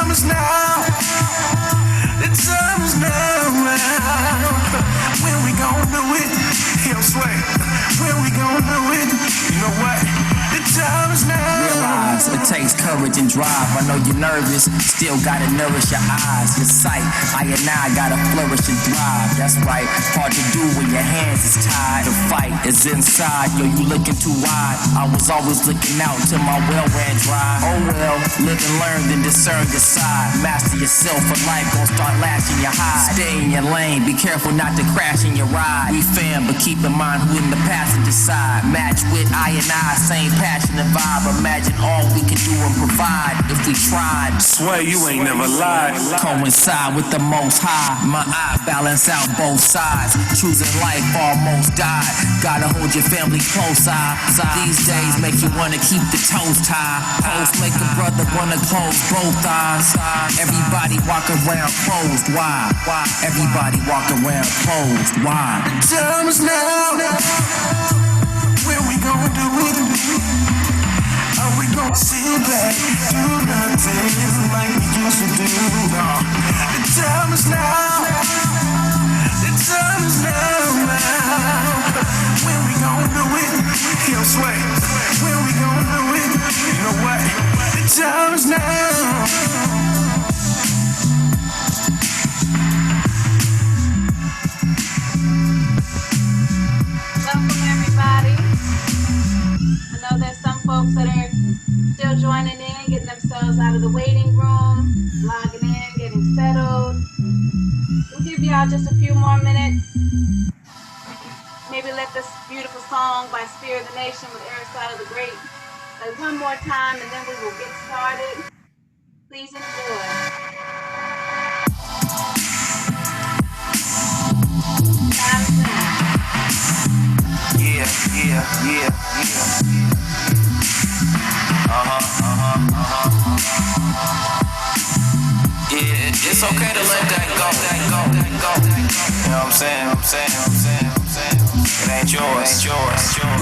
time is now. The time is now. When we gon' do it? He'll sway. When we gon' do it? You know what? The time is now. Realize it takes courage and drive. I know you're nervous, still gotta nourish your eyes, your sight. I gotta flourish and thrive. That's right, hard to do when your hands is tied. The fight is inside, yo, you looking too wide. I was always looking out till my well ran dry. Oh well, live and learn, then discern your side. Master yourself for life, gon' start lashing your hide. Stay in your lane, be careful not to crash in your ride. We fam, but keep in mind who in the passenger side. Match with I, same passion and vibe. Imagine all we could do and provide if we tried. Swear you ain't never lied. Coincide with the most high. My eye balance out both sides. Choosing life almost died. Gotta hold your family close eye. These days make you wanna keep the toes tied. Post make a brother wanna close both eyes. Everybody walk around closed. Why? Everybody walk around closed. Why? The time is now. When we gon' do it? Are we gon' sit back, do nothing like we used to do? No. The time is now. The time is now. When we gon' do it? He'll sway. When we gon' do it? You know what? The time is now. There's some folks that are still joining in, getting themselves out of the waiting room, logging in, getting settled. We'll give y'all just a few more minutes. Maybe let this beautiful song by Spirit of the Nation with Aristotle the Great play one more time, and then we will get started. Please enjoy. Yeah. Yeah, it's okay to let that go. You know what I'm saying? It ain't yours.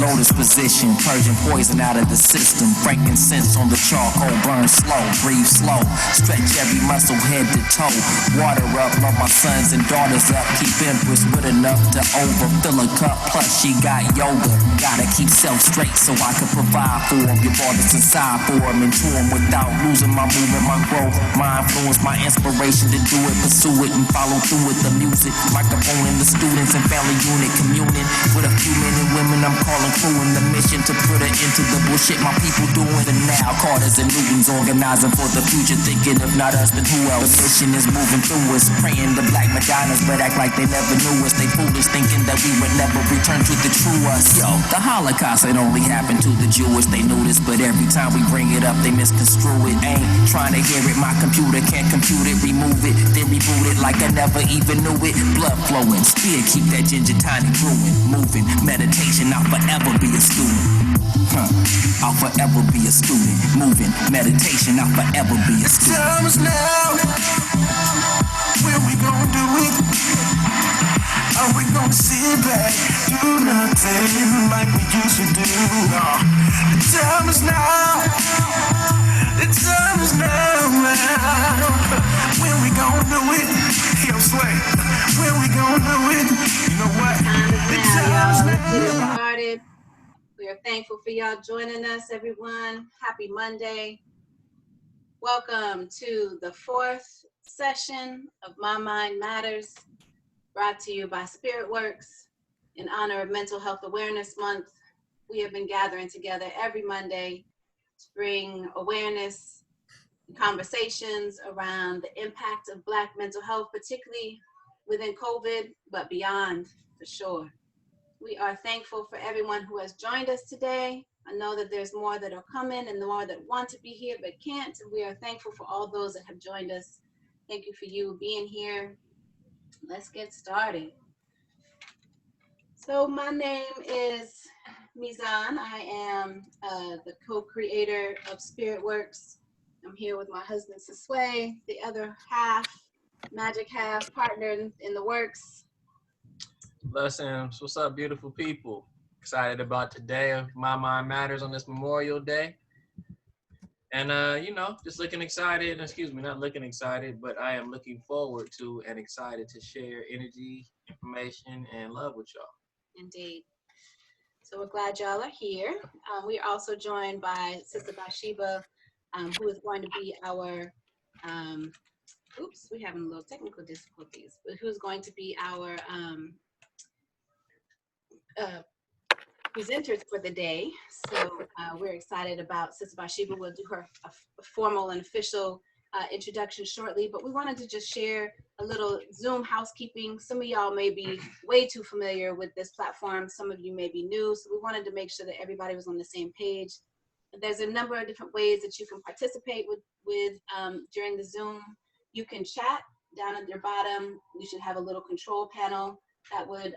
Lotus position, purging poison out of the system. Frankincense on the charcoal, burn slow, breathe slow. Stretch every muscle, head to toe. Water up, love my sons and daughters up. Keep empress with enough to overfill a cup. Plus she got yoga. Gotta keep self straight so I can provide for them. Your borders inside for them, into them without losing my movement, my growth, my influence, my inspiration to do it, pursue it and follow through with the music. Microphone in the students and family unit communing with a few men and women. I'm calling crew in the mission to put an end to the bullshit my people doing. And now Carters and Newtons organizing for the future, thinking if not us then who else? The mission is moving through us, praying to black Madonnas but act like they never knew us. They foolish thinking that we would never return to the true us. Yo, the Holocaust ain't only happened to the Jewish. They knew this, but every time we bring it up they misconstrue it. Ain't trying to hear it, my computer can't compute it. Remove it, then reboot it like I never even knew it. Blood flowing, spear keep that ginger tiny brewing. Moving, meditation, I'll forever be a student. I'll forever be a student. Moving, meditation, I'll forever be a student. Time is now. When we gon' do it? Are we gon' sit back, do nothing like we used to do? No. The time is now. The time is now. When we gon' do it? He'll sway. When we gon' do it? You know what? The time is now. Let's get it started. We are thankful for y'all joining us, everyone. Happy Monday. Welcome to the 4th session of My Mind Matters, brought to you by Spearitwurx in honor of Mental Health Awareness Month. We have been gathering together every Monday to bring awareness and conversations around the impact of Black mental health, particularly within COVID, but beyond for sure. We are thankful for everyone who has joined us today. I know that there's more that are coming and more that want to be here but can't. We are thankful for all those that have joined us. Thank you for you being here. Let's get started. So my name is Mizan. I am the co-creator of Spearitwurx. I'm here with my husband, Sisway, the other half, magic half, partner in the works. Blessings. What's up, beautiful people? Excited about today of My Mind Matters on this Memorial Day. And, just looking excited. Excuse me, not looking excited, but I am looking forward to and excited to share energy, information, and love with y'all. Indeed. So we're glad y'all are here. We are also joined by Sister BATHSHEBA, who is going to be our, we're having a little technical difficulties, but who's going to be our presenters for the day. So we're excited about Sister BATHSHEBA. We'll do her a formal and official introduction shortly, but we wanted to just share a little Zoom housekeeping. Some of y'all may be way too familiar with this platform. Some of you may be new. So we wanted to make sure that everybody was on the same page. There's a number of different ways that you can participate with during the Zoom. You can chat down at your bottom. You should have a little control panel that would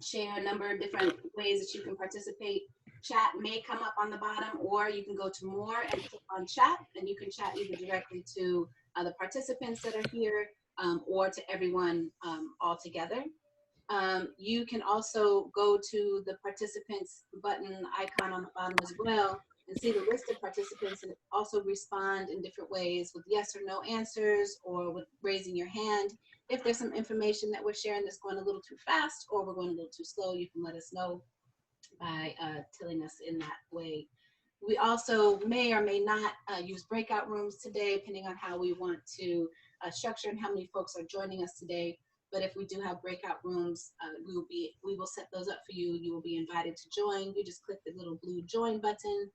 share a number of different ways that you can participate. Chat may come up on the bottom, or you can go to more and click on chat, and you can chat either directly to the participants that are here or to everyone all together. You can also go to the participants button icon on the bottom as well and see the list of participants, and also respond in different ways with yes or no answers or with raising your hand. If there's some information that we're sharing that's going a little too fast or we're going a little too slow, you can let us know by telling us in that way. We also may or may not use breakout rooms today, depending on how we want to structure and how many folks are joining us today. But if we do have breakout rooms, we will set those up for you. You will be invited to join. You just click the little blue join button.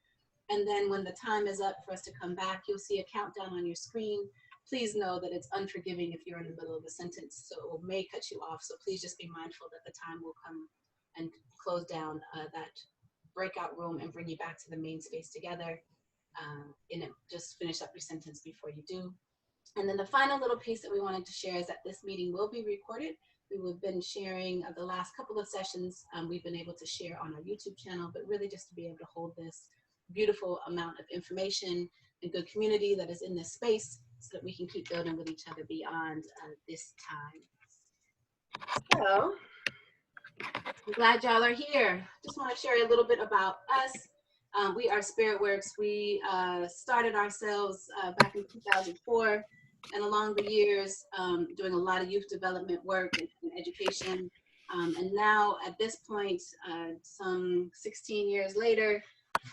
And then when the time is up for us to come back, you'll see a countdown on your screen. Please know that it's unforgiving if you're in the middle of a sentence, so it may cut you off. So please just be mindful that the time will come and close down that breakout room and bring you back to the main space together. Just finish up your sentence before you do. And then the final little piece that we wanted to share is that this meeting will be recorded. We've been sharing the last couple of sessions we've been able to share on our YouTube channel, but really just to be able to hold this beautiful amount of information and good community that is in this space so that we can keep building with each other beyond this time. So I'm glad y'all are here. Just want to share a little bit about us. We are Spearitwurx. We started ourselves back in 2004, and along the years doing a lot of youth development work and education. And now at this point, some 16 years later,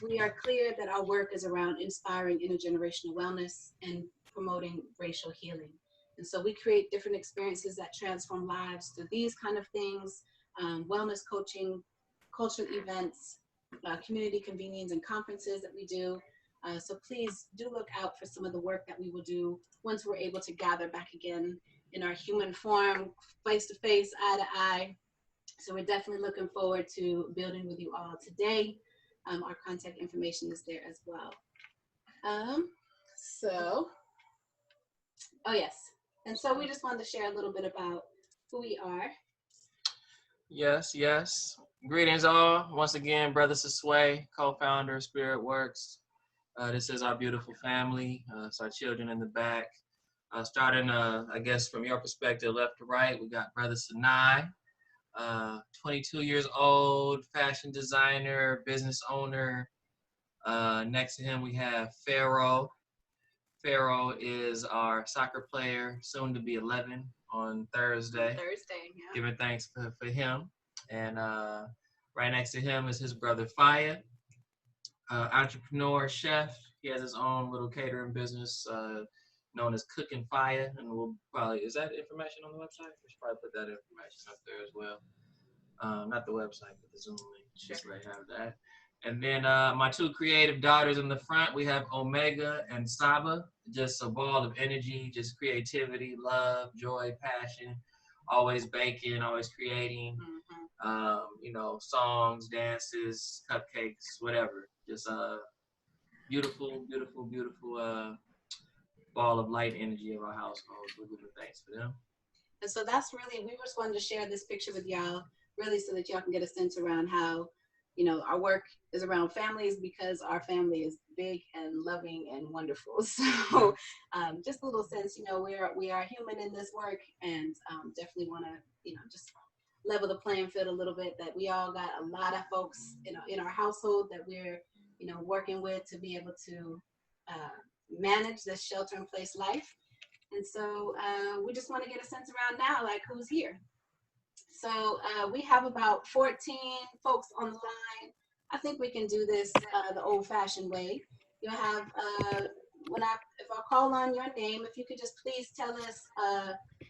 we are clear that our work is around inspiring intergenerational wellness and promoting racial healing. And so we create different experiences that transform lives through these kind of things, wellness coaching, cultural events, community convenings and conferences that we do. So please do look out for some of the work that we will do once we're able to gather back again in our human form, face to face, eye to eye. So we're definitely looking forward to building with you all today. Our contact information is there as well. Oh yes. And so we just wanted to share a little bit about who we are. Yes. Greetings all. Once again, Brother Sisway, co-founder of Spearitwurx. This is our beautiful family. It's our children in the back. Starting, I guess, from your perspective, left to right, we got Brother Sinai, 22 years old, fashion designer, business owner. Next to him, we have Pharaoh. Pharaoh is our soccer player, soon to be 11 on Thursday. Yeah. Giving thanks for him. And right next to him is his brother Faya, entrepreneur, chef. He has his own little catering business known as Cooking Fire. And we'll probably, is that information on the website? We should probably put that information up there as well. Not the website, but the Zoom link. Just so they have that. And then my two creative daughters in the front, we have Omega and Saba, just a ball of energy, just creativity, love, joy, passion, always baking, always creating, songs, dances, cupcakes, whatever. Just a beautiful ball of light energy of our household. We're giving thanks for them. And so that's really, we just wanted to share this picture with y'all, really so that y'all can get a sense around how, our work is around families, because our family is big and loving and wonderful. So just a little sense, we are human in this work, and definitely want to, just level the playing field a little bit, that we all got a lot of folks, in our household that we're, working with to be able to manage this shelter-in-place life. And so we just want to get a sense around now, like who's here. So we have about 14 folks on the line. I think we can do this the old-fashioned way. You'll have, if I call on your name, if you could just please tell us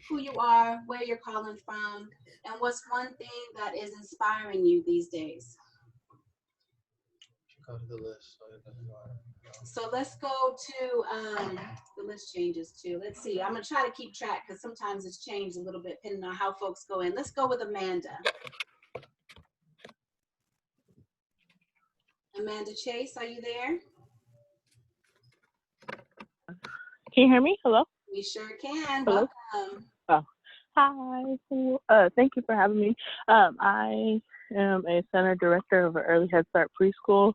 who you are, where you're calling from, and what's one thing that is inspiring you these days. Go to the list. So let's go to, the list changes too. Let's see, I'm gonna try to keep track because sometimes it's changed a little bit depending on how folks go in. Let's go with Amanda. Amanda Chase, are you there? Can you hear me? Hello? We sure can. Hello? Welcome. Oh, hi. Thank you for having me. I am a center director of an early Head Start preschool.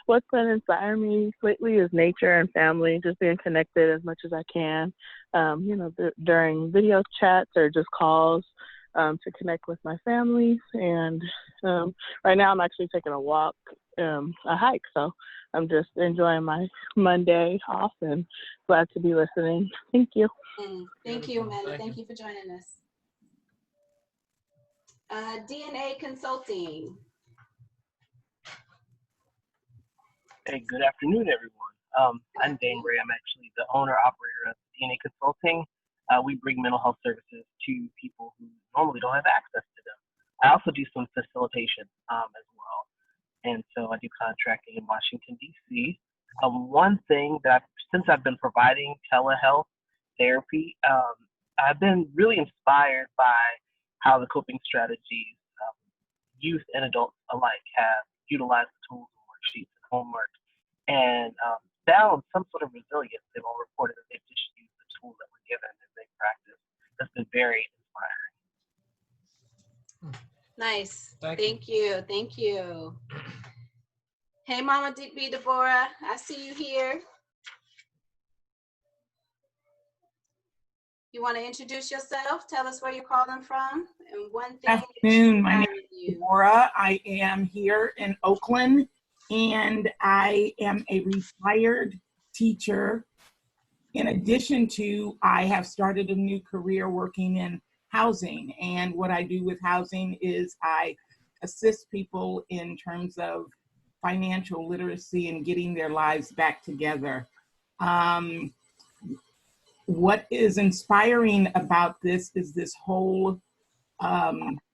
What's been inspiring me lately is nature and family, just being connected as much as I can, during video chats or just calls to connect with my family. And right now I'm actually taking a walk, a hike. So I'm just enjoying my Monday off and glad to be listening. Thank you. Thank you, Amanda. Thank you for joining us. DNA Consulting. Hey, good afternoon, everyone. I'm Dane Ray. I'm actually the owner-operator of DNA Consulting. We bring mental health services to people who normally don't have access to them. I also do some facilitation as well. And so I do contracting in Washington, D.C. One thing that since I've been providing telehealth therapy, I've been really inspired by how the coping strategies youth and adults alike have utilized the tools and worksheets and homework and found some sort of resilience. They've all reported that they've just used the tools that were given and they practice. That's been very inspiring. Nice. Thank you. Thank you. Hey, Mama B. Deborah, I see you here. You want to introduce yourself? Tell us where you're calling from and one thing. Good afternoon. My name is Deborah. I am here in Oakland, and I am a retired teacher. In addition to, I have started a new career working in housing, and what I do with housing is I assist people in terms of financial literacy and getting their lives back together. What is inspiring about this is this whole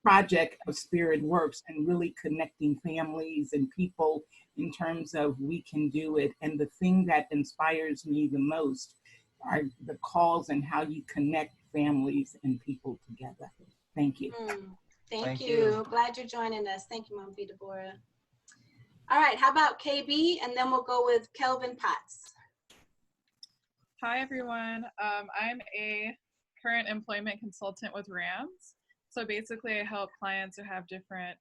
project of Spearitwurx and really connecting families and people in terms of we can do it. And the thing that inspires me the most are the calls and how you connect families and people together. Thank you. Thank you. Glad you're joining us. Thank you, Mom B. Deborah. All right, how about KB? And then we'll go with Kelvin Potts. Hi, everyone. I'm a current employment consultant with RAMS. So basically, I help clients who have different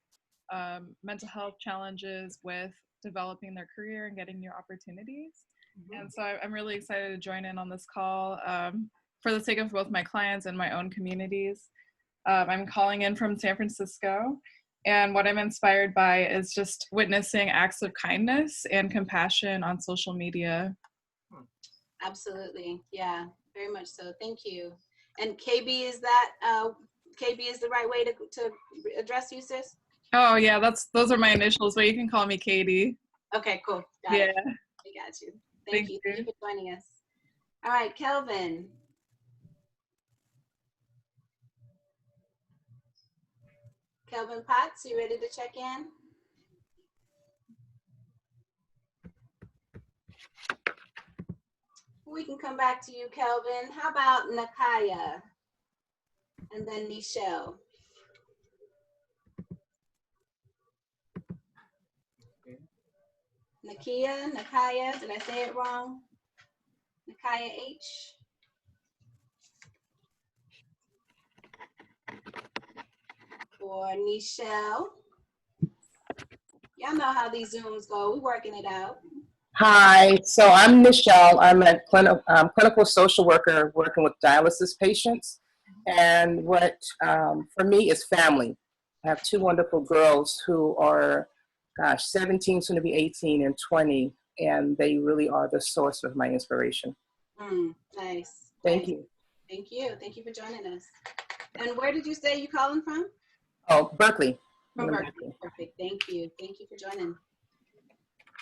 mental health challenges with developing their career and getting new opportunities. And so I'm really excited to join in on this call for the sake of both my clients and my own communities. I'm calling in from San Francisco, and what I'm inspired by is just witnessing acts of kindness and compassion on social media. Absolutely. Yeah, very much so. Thank you. And KB, is that KB is the right way to address you, sis? Oh yeah, those are my initials, but you can call me Katie. Okay, cool. Got it. I got you. Thank you. Thank you for joining us. All right, Kelvin. Kelvin Potts, you ready to check in? We can come back to you, Kelvin. How about Nakaya? And then Nichelle. Nakaya, did I say it wrong? Nakaya H. Or Nichelle. Y'all know how these Zooms go. We're working it out. Hi, so I'm Nichelle. I'm a clinical social worker working with dialysis patients. And what for me is family. I have two wonderful girls who are, 17, soon to be 18 and 20, and they really are the source of my inspiration. Nice. Thank nice. you. Thank you. Thank you for joining us. And where did you say you calling from? Oh, Berkeley. From Berkeley. Perfect. Thank you. Thank you for joining.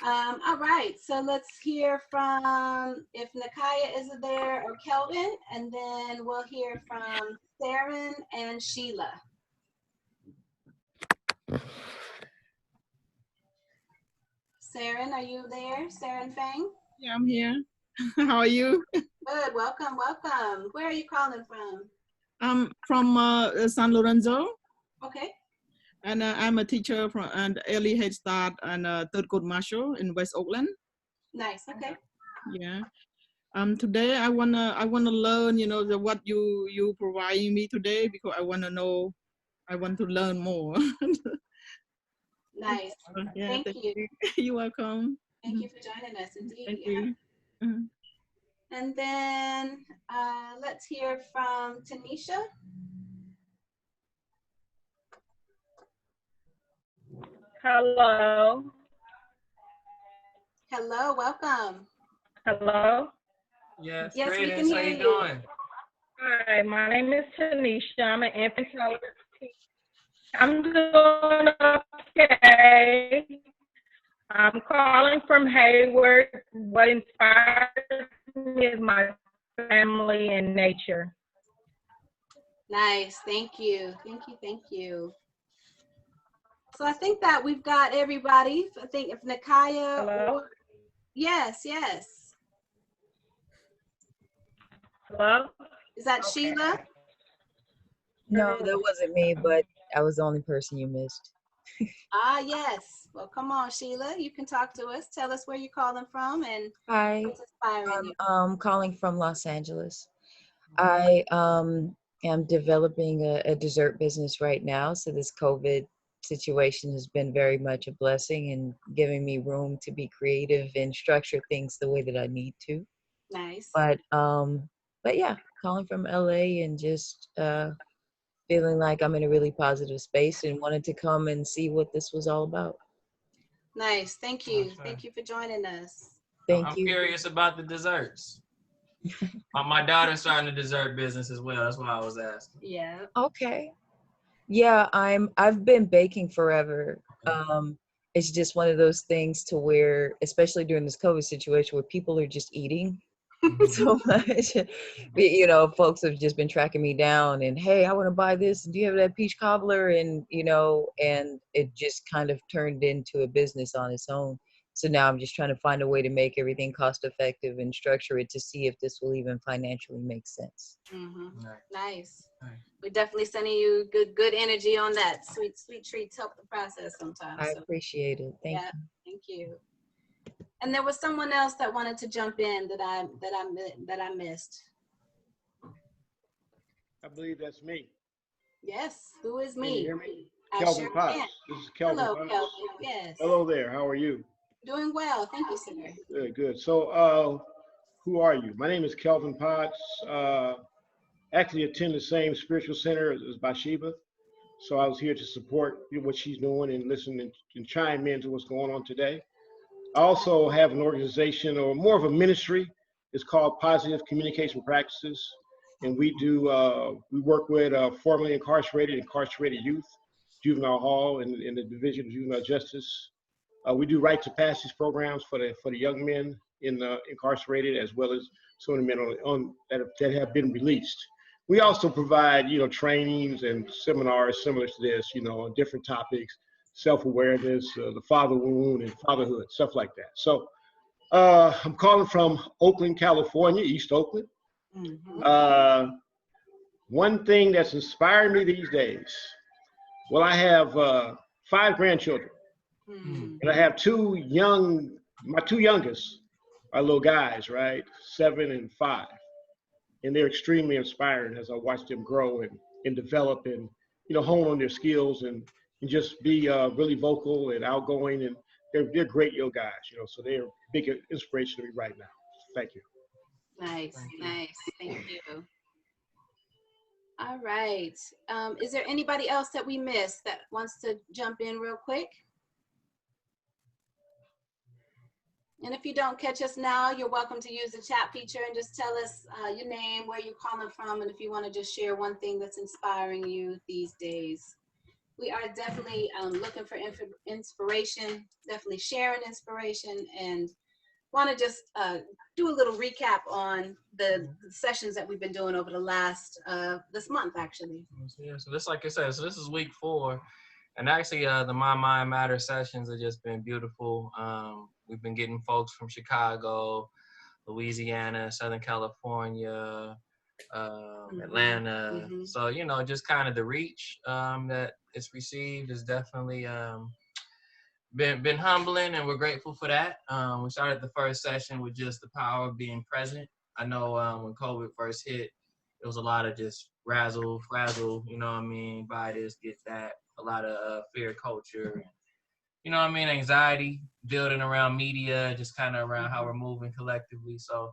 All right. So let's hear from if Nakaya is there or Kelvin, and then we'll hear from Saren and Sheila. Saren, are you there? Saren Fang? Yeah, I'm here. How are you? Good. Welcome. Welcome. Where are you calling from? I'm from San Lorenzo. Okay. And I'm a teacher from an early head start and third grade marshal in West Oakland. Nice. Okay. Yeah. Today I wanna learn, you know, what you providing me today, because I want to learn more. Nice. Yeah, Thank you. You're welcome. Thank you for joining us. Indeed. Thank Yeah. you. And then let's hear from Tanisha. Hello. Hello, welcome. Hello. Yes, Yes, we can greetings. How hear you you. doing? Hi, my name is Tanisha. I'm an infant toddler teacher. I'm doing okay. I'm calling from Hayward. What inspires me is my family and nature. Nice. Thank you. Thank you. Thank you. So I think that we've got everybody. I think if Nakaya. Hello? Yes, yes. Hello? Is that Okay. Sheila? No, that wasn't me, but I was the only person you missed. Yes. Well, come on, Sheila. You can talk to us. Tell us where you're calling from and Hi, what's inspiring you. I'm calling from Los Angeles. I am developing a dessert business right now, so this COVID situation has been very much a blessing and giving me room to be creative and structure things the way that I need to. Nice. But yeah, calling from LA and just feeling like I'm in a really positive space and wanted to come and see what this was all about. Nice. Thank you. Thank you for joining us. Thank you. I'm curious about the desserts. My daughter's starting a dessert business as well. That's why I was asking. Yeah. Okay. Yeah, I've been baking forever. It's just one of those things to where, especially during this COVID situation, where people are just eating so much. You know, folks have just been tracking me down and, hey, I want to buy this. Do you have that peach cobbler? And, you know, and it just kind of turned into a business on its own. So now I'm just trying to find a way to make everything cost effective and structure it to see if this will even financially make sense. Mm-hmm. Nice. We're definitely sending you good energy on that. Sweet treats help the process sometimes. I appreciate it. Thank you. Thank you. And there was someone else that wanted to jump in that I missed. I believe that's me. Yes. Who is me? Can you hear me? I Kelvin sure Potts. can. This is Kelvin Hello, Potts. Kelvin. Yes. Hello there. How are you? Doing well. Thank you, sir. Good, good. So, who are you? My name is Kelvin Potts. Actually attend the same spiritual center as BATHSHEBA. So I was here to support what she's doing and listen and chime into what's going on today. I also have an organization, or more of a ministry. It's called Positive Communication Practices. And we work with formerly incarcerated youth, juvenile hall, and in the Division of Juvenile Justice. We do rite to passage programs for the young men incarcerated, as well as some of the men that have been released. We also provide, trainings and seminars similar to this, on different topics, self-awareness, the father wound and fatherhood, stuff like that. So I'm calling from Oakland, California, East Oakland. Mm-hmm. One thing that's inspired me these days, well, I have 5 grandchildren. Mm-hmm. And I have my two youngest are little guys, right? 7 and 5. And they're extremely inspiring as I watch them grow and develop and, hone on their skills and just be really vocal and outgoing. And they're great young guys, so they're a big inspiration to me right now. Thank you. Nice, nice. Thank you. All right. Is there anybody else that we missed that wants to jump in real quick? And if you don't catch us now, you're welcome to use the chat feature and just tell us your name, where you're calling from, and if you want to just share one thing that's inspiring you these days. We are definitely looking for inspiration, definitely sharing inspiration, and want to just do a little recap on the sessions that we've been doing over the last, this month, actually. Yeah, so this, like I said, so this is week 4. And actually, the My Mind Matters sessions have just been beautiful. We've been getting folks from Chicago, Louisiana, Southern California, Atlanta. So, you know, just kind of the reach that it's received is definitely been humbling, and we're grateful for that. We started the first session with just the power of being present. I know when COVID first hit, it was a lot of just razzle, frazzle, you know what I mean, buy this, get that, a lot of fear culture, you know what I mean, anxiety building around media, just kind of around how we're moving collectively. So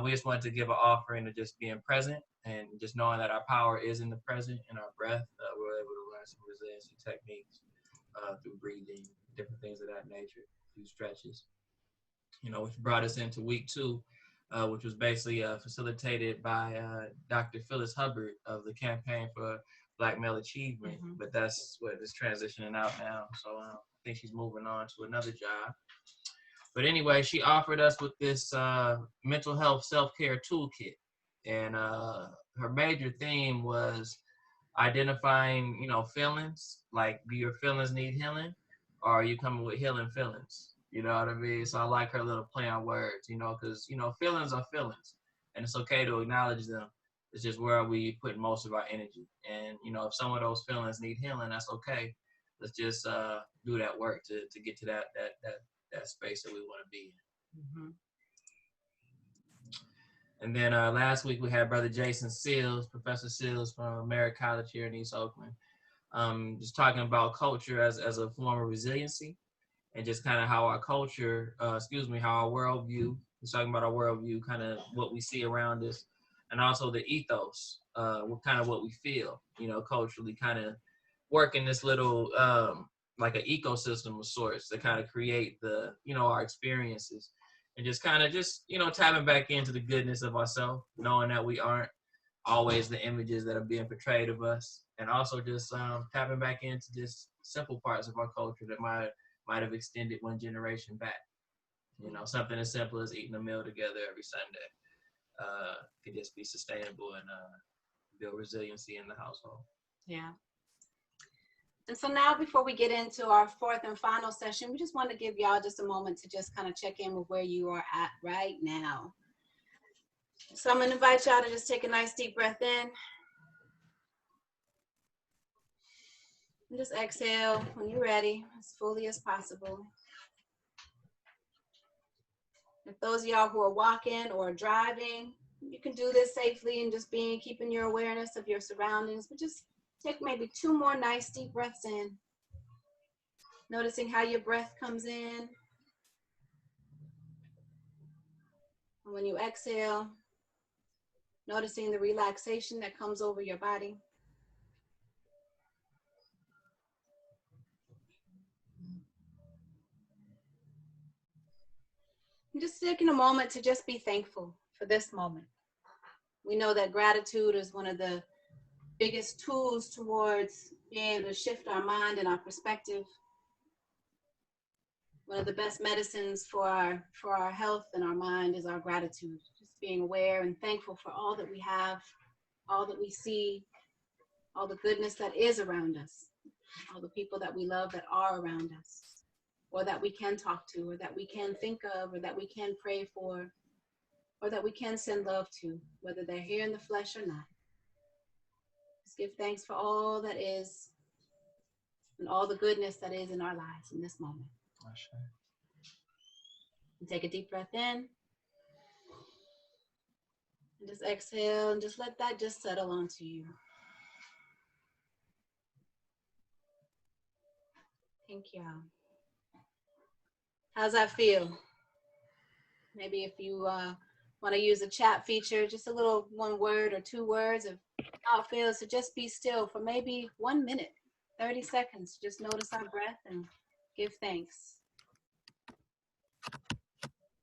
we just wanted to give an offering of just being present and just knowing that our power is in the present, in our breath. We're able to learn some resiliency techniques through breathing, different things of that nature, through stretches, you know, which brought us into week 2, which was basically facilitated by Dr. Phyllis Hubbard of the Campaign for Black Male Achievement, but that's what is transitioning out now. So I think she's moving on to another job. But anyway, she offered us with this mental health self-care toolkit. And her major theme was identifying, you know, feelings, like, do your feelings need healing, or are you coming with healing feelings? You know what I mean? So I like her little play on words, you know, because, you know, feelings are feelings, and it's okay to acknowledge them. It's just where are we putting most of our energy? And, you know, if some of those feelings need healing, that's okay. Let's just do that work to get to that space that we want to be in. And then last week we had Brother Jason Seals, Professor Seals from Merritt College here in East Oakland, just talking about culture as a form of resiliency, and just kind of how our culture, how our worldview, he's talking about our worldview, kind of what we see around us, and also the ethos, what we feel, you know, culturally, kind of working this little, like an ecosystem of sorts to kind of create the, you know, our experiences, and just kind of you know, tapping back into the goodness of ourselves, knowing that we aren't always the images that are being portrayed of us, and also just tapping back into just simple parts of our culture that might have extended one generation back. You know, something as simple as eating a meal together every Sunday could just be sustainable and build resiliency in the household. Yeah. And so now, before we get into our 4th and final session, we just want to give y'all just a moment to just kind of check in with where you are at right now. So I'm going to invite y'all to just take a nice deep breath in. And just exhale when you're ready, as fully as possible. If those of y'all who are walking or driving, you can do this safely and just keeping your awareness of your surroundings, but just take maybe 2 more nice deep breaths in. Noticing how your breath comes in. And when you exhale, noticing the relaxation that comes over your body. And just taking a moment to just be thankful for this moment. We know that gratitude is one of the biggest tools towards being able to shift our mind and our perspective. One of the best medicines for our health and our mind is our gratitude. Just being aware and thankful for all that we have, all that we see, all the goodness that is around us, all the people that we love that are around us, or that we can talk to, or that we can think of, or that we can pray for, or that we can send love to, whether they're here in the flesh or not. Just give thanks for all that is and all the goodness that is in our lives in this moment. And take a deep breath in. And just exhale and just let that just settle onto you. Thank you. How's that feel? Maybe if you want to use a chat feature, just a little 1 word or 2 words of how it feels to just be still for maybe 1 minute, 30 seconds. Just notice our breath and give thanks.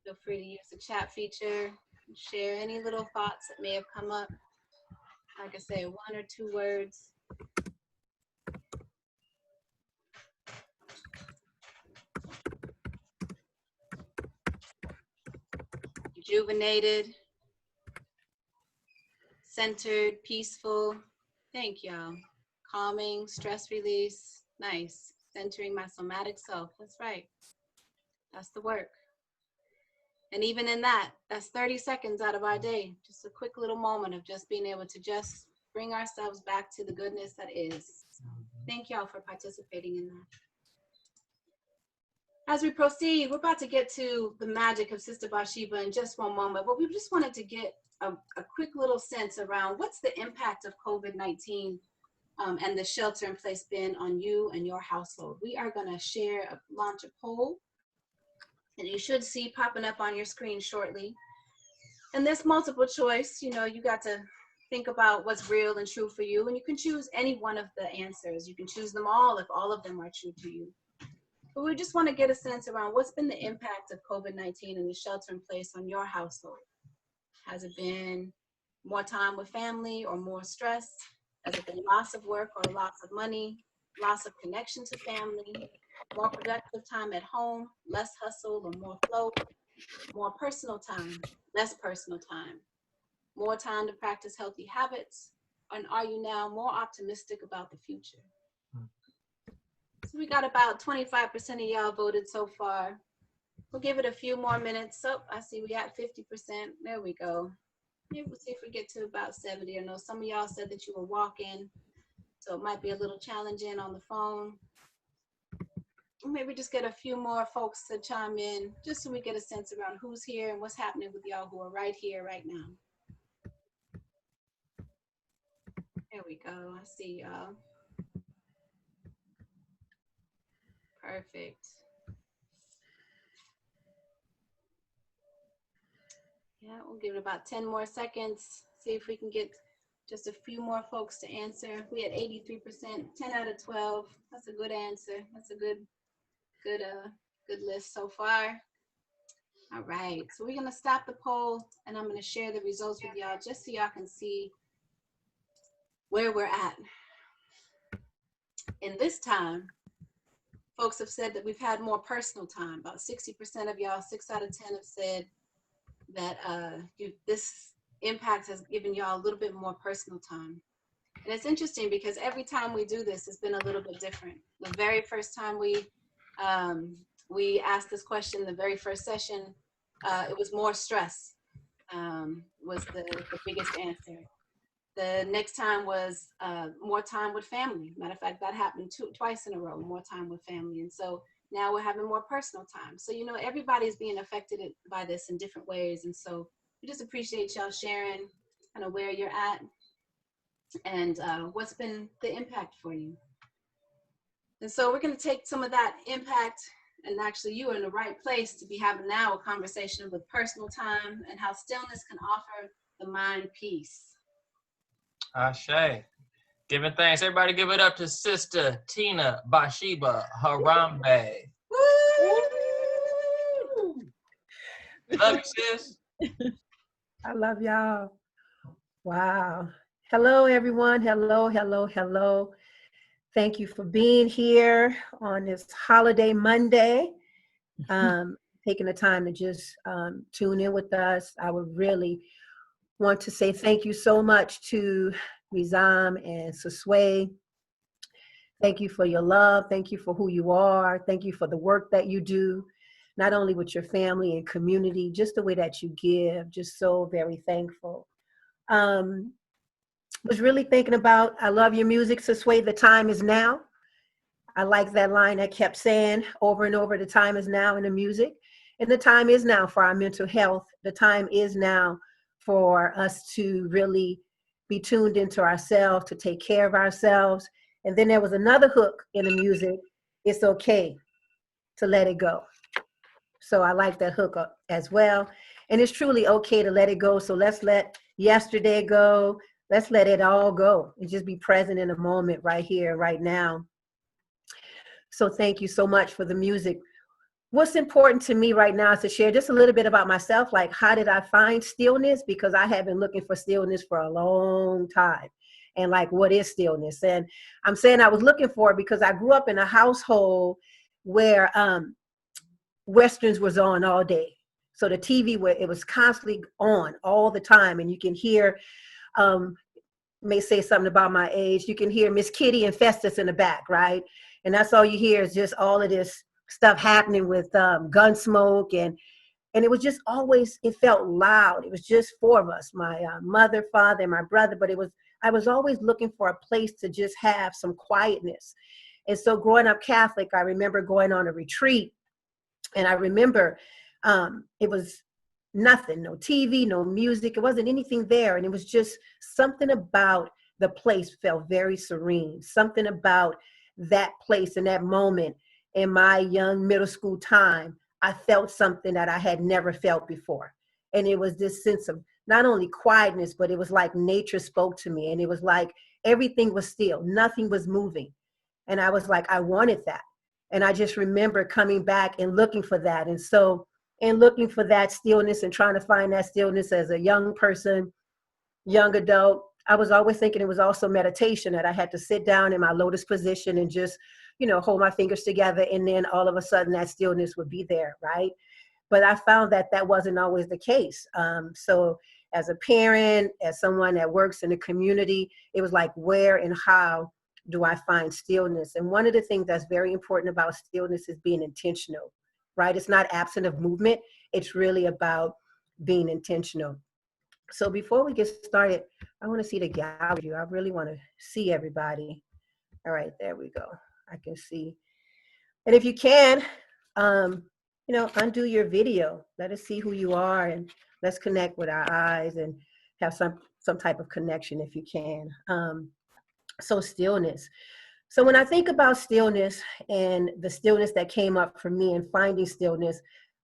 Feel free to use the chat feature, share any little thoughts that may have come up. Like I say, 1 or 2 words. Rejuvenated, centered, peaceful. Thank y'all. Calming, stress release. Nice. Centering my somatic self. That's right. That's the work. And even in that, that's 30 seconds out of our day. Just a quick little moment of just being able to just bring ourselves back to the goodness that is. Thank y'all for participating in that. As we proceed, we're about to get to the magic of Sister BATHSHEBA in just one moment, but we just wanted to get a quick little sense around what's the impact of COVID-19 and the shelter in place been on you and your household. We are going to launch a poll that you should see popping up on your screen shortly. And this multiple choice, you know, you got to think about what's real and true for you, and you can choose any one of the answers. You can choose them all if all of them are true to you. But we just want to get a sense around what's been the impact of COVID-19 and the shelter in place on your household. Has it been more time with family or more stress? Has it been loss of work or loss of money, loss of connection to family, more productive time at home, less hustle or more flow, more personal time, less personal time, more time to practice healthy habits, and are you now more optimistic about the future? So we got about 25% of y'all voted so far. We'll give it a few more minutes. So I see we got 50%. There we go. Maybe we'll see if we get to about 70. I know some of y'all said that you were walking, so it might be a little challenging on the phone. Maybe just get a few more folks to chime in, just so we get a sense around who's here and what's happening with y'all who are right here, right now. There we go. I see y'all. Perfect. Yeah, we'll give it about 10 more seconds. See if we can get just a few more folks to answer. We had 83%, 10 out of 12. That's a good answer. That's a good list so far. All right, so we're gonna stop the poll and I'm gonna share the results with y'all just so y'all can see where we're at. In this time, folks have said that we've had more personal time. About 60% of y'all, 6 out of 10 have said that this impact has given y'all a little bit more personal time. And it's interesting because every time we do this, it's been a little bit different. The very first time we asked this question, the very first session, it was more stress was the biggest answer. The next time was more time with family. Matter of fact, that happened twice in a row, more time with family. And so now we're having more personal time. So, you know, everybody's being affected by this in different ways. And so we just appreciate y'all sharing kind of where you're at and what's been the impact for you. And so we're going to take some of that impact, and actually you are in the right place to be having now a conversation with personal time and how stillness can offer the mind peace. Ashe. Giving thanks. Everybody give it up to Sister Tina BATHSHEBA Harambe. Woo! Love you, sis. I love y'all. Wow. Hello, everyone. Hello, hello, hello. Thank you for being here on this holiday Monday. Taking the time to just tune in with us. I would really want to say thank you so much to Rizam and Sasway. Thank you for your love. Thank you for who you are. Thank you for the work that you do, not only with your family and community, just the way that you give. Just so very thankful. Was really thinking about, I love your music, Sasway, the time is now. I like that line I kept saying over and over, the time is now in the music. And the time is now for our mental health. The time is now for us to really be tuned into ourselves, to take care of ourselves. And then there was another hook in the music, it's okay to let it go. So I like that hook up as well. And it's truly okay to let it go. So let's let yesterday go. Let's let it all go and just be present in the moment right here, right now. So thank you so much for the music. what's important to me right now is to share just a little bit about myself. Like, how did I find stillness? Because I have been looking for stillness for a long time. And like, what is stillness? And I'm saying I was looking for it because I grew up in a household where Westerns was on all day. So the TV, it was constantly on all the time. And you can hear, may say something about my age, you can hear Miss Kitty and Festus in the back, right? And that's all you hear is just all of this stuff happening with gun smoke. And it was just always, it felt loud. It was just four of us, my mother, father, and my brother. But I was always looking for a place to just have some quietness. And so growing up Catholic, I remember going on a retreat. And I remember it was nothing, no TV, no music. It wasn't anything there. And it was just something about the place felt very serene. Something about that place and that moment in my young middle school time, I felt something that I had never felt before. And it was this sense of not only quietness, but it was like nature spoke to me. And it was like everything was still, nothing was moving. And I was like, I wanted that. And I just remember coming back and looking for that. And so, and looking for that stillness and trying to find that stillness as a young person, young adult, I was always thinking it was also meditation, that I had to sit down in my lotus position and just, hold my fingers together. And then all of a sudden that stillness would be there, right? But I found that that wasn't always the case. So as a parent, as someone that works in the community, it was like, where and how do I find stillness? And one of the things that's very important about stillness is being intentional, right? It's not absent of movement. It's really about being intentional. So before we get started, I want to see the gallery. I really want to see everybody. All right, there we go. I can see. And if you can, undo your video. Let us see who you are, and let's connect with our eyes and have some type of connection if you can. So stillness. So when I think about stillness and the stillness that came up for me and finding stillness,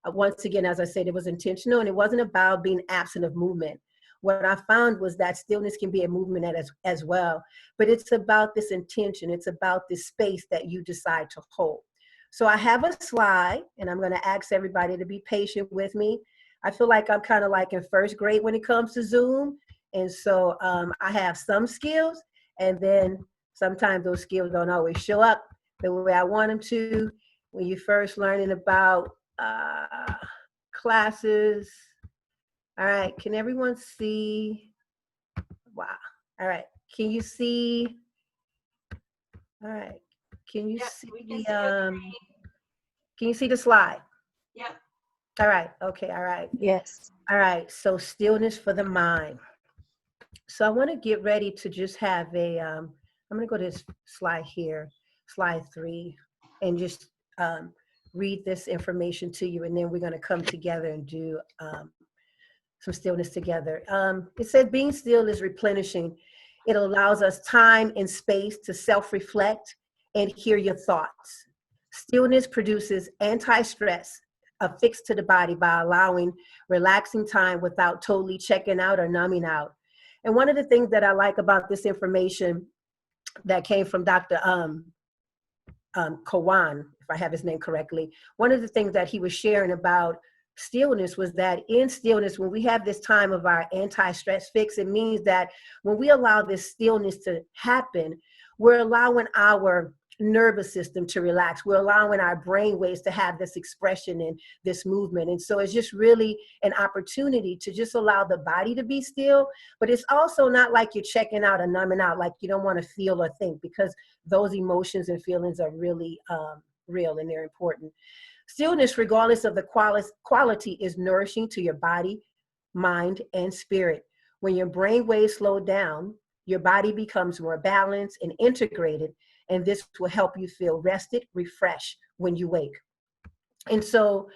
once again, as I said, it was intentional, and it wasn't about being absent of movement. What I found was that stillness can be a movement as well, but it's about this intention. It's about this space that you decide to hold. So I have a slide, and I'm going to ask everybody to be patient with me. I feel like I'm kind of like in first grade when it comes to Zoom. And so I have some skills, and then sometimes those skills don't always show up the way I want them to. When you're first learning about classes. All right, can everyone see? Wow. All right, can you see? All right, can you see can you see the slide? Yeah. All right, okay, all right. Yes. All right, so stillness for the mind. So I want to get ready to just have I'm going to go to this slide here, slide 3, and just read this information to you, and then we're going to come together and do some stillness together. It said being still is replenishing. It allows us time and space to self-reflect and hear your thoughts. Stillness produces anti-stress affixed to the body by allowing relaxing time without totally checking out or numbing out. And one of the things that I like about this information that came from Dr. Kawan, if I have his name correctly, one of the things that he was sharing about stillness was that in stillness, when we have this time of our anti-stress fix, it means that when we allow this stillness to happen, we're allowing our nervous system to relax. We're allowing our brain waves to have this expression and this movement. And so it's just really an opportunity to just allow the body to be still, but it's also not like you're checking out or numbing out, like you don't want to feel or think, because those emotions and feelings are really real and they're important. Stillness, regardless of the quality, is nourishing to your body, mind, and spirit. When your brain waves slow down, your body becomes more balanced and integrated, and this will help you feel rested, refreshed when you wake. And so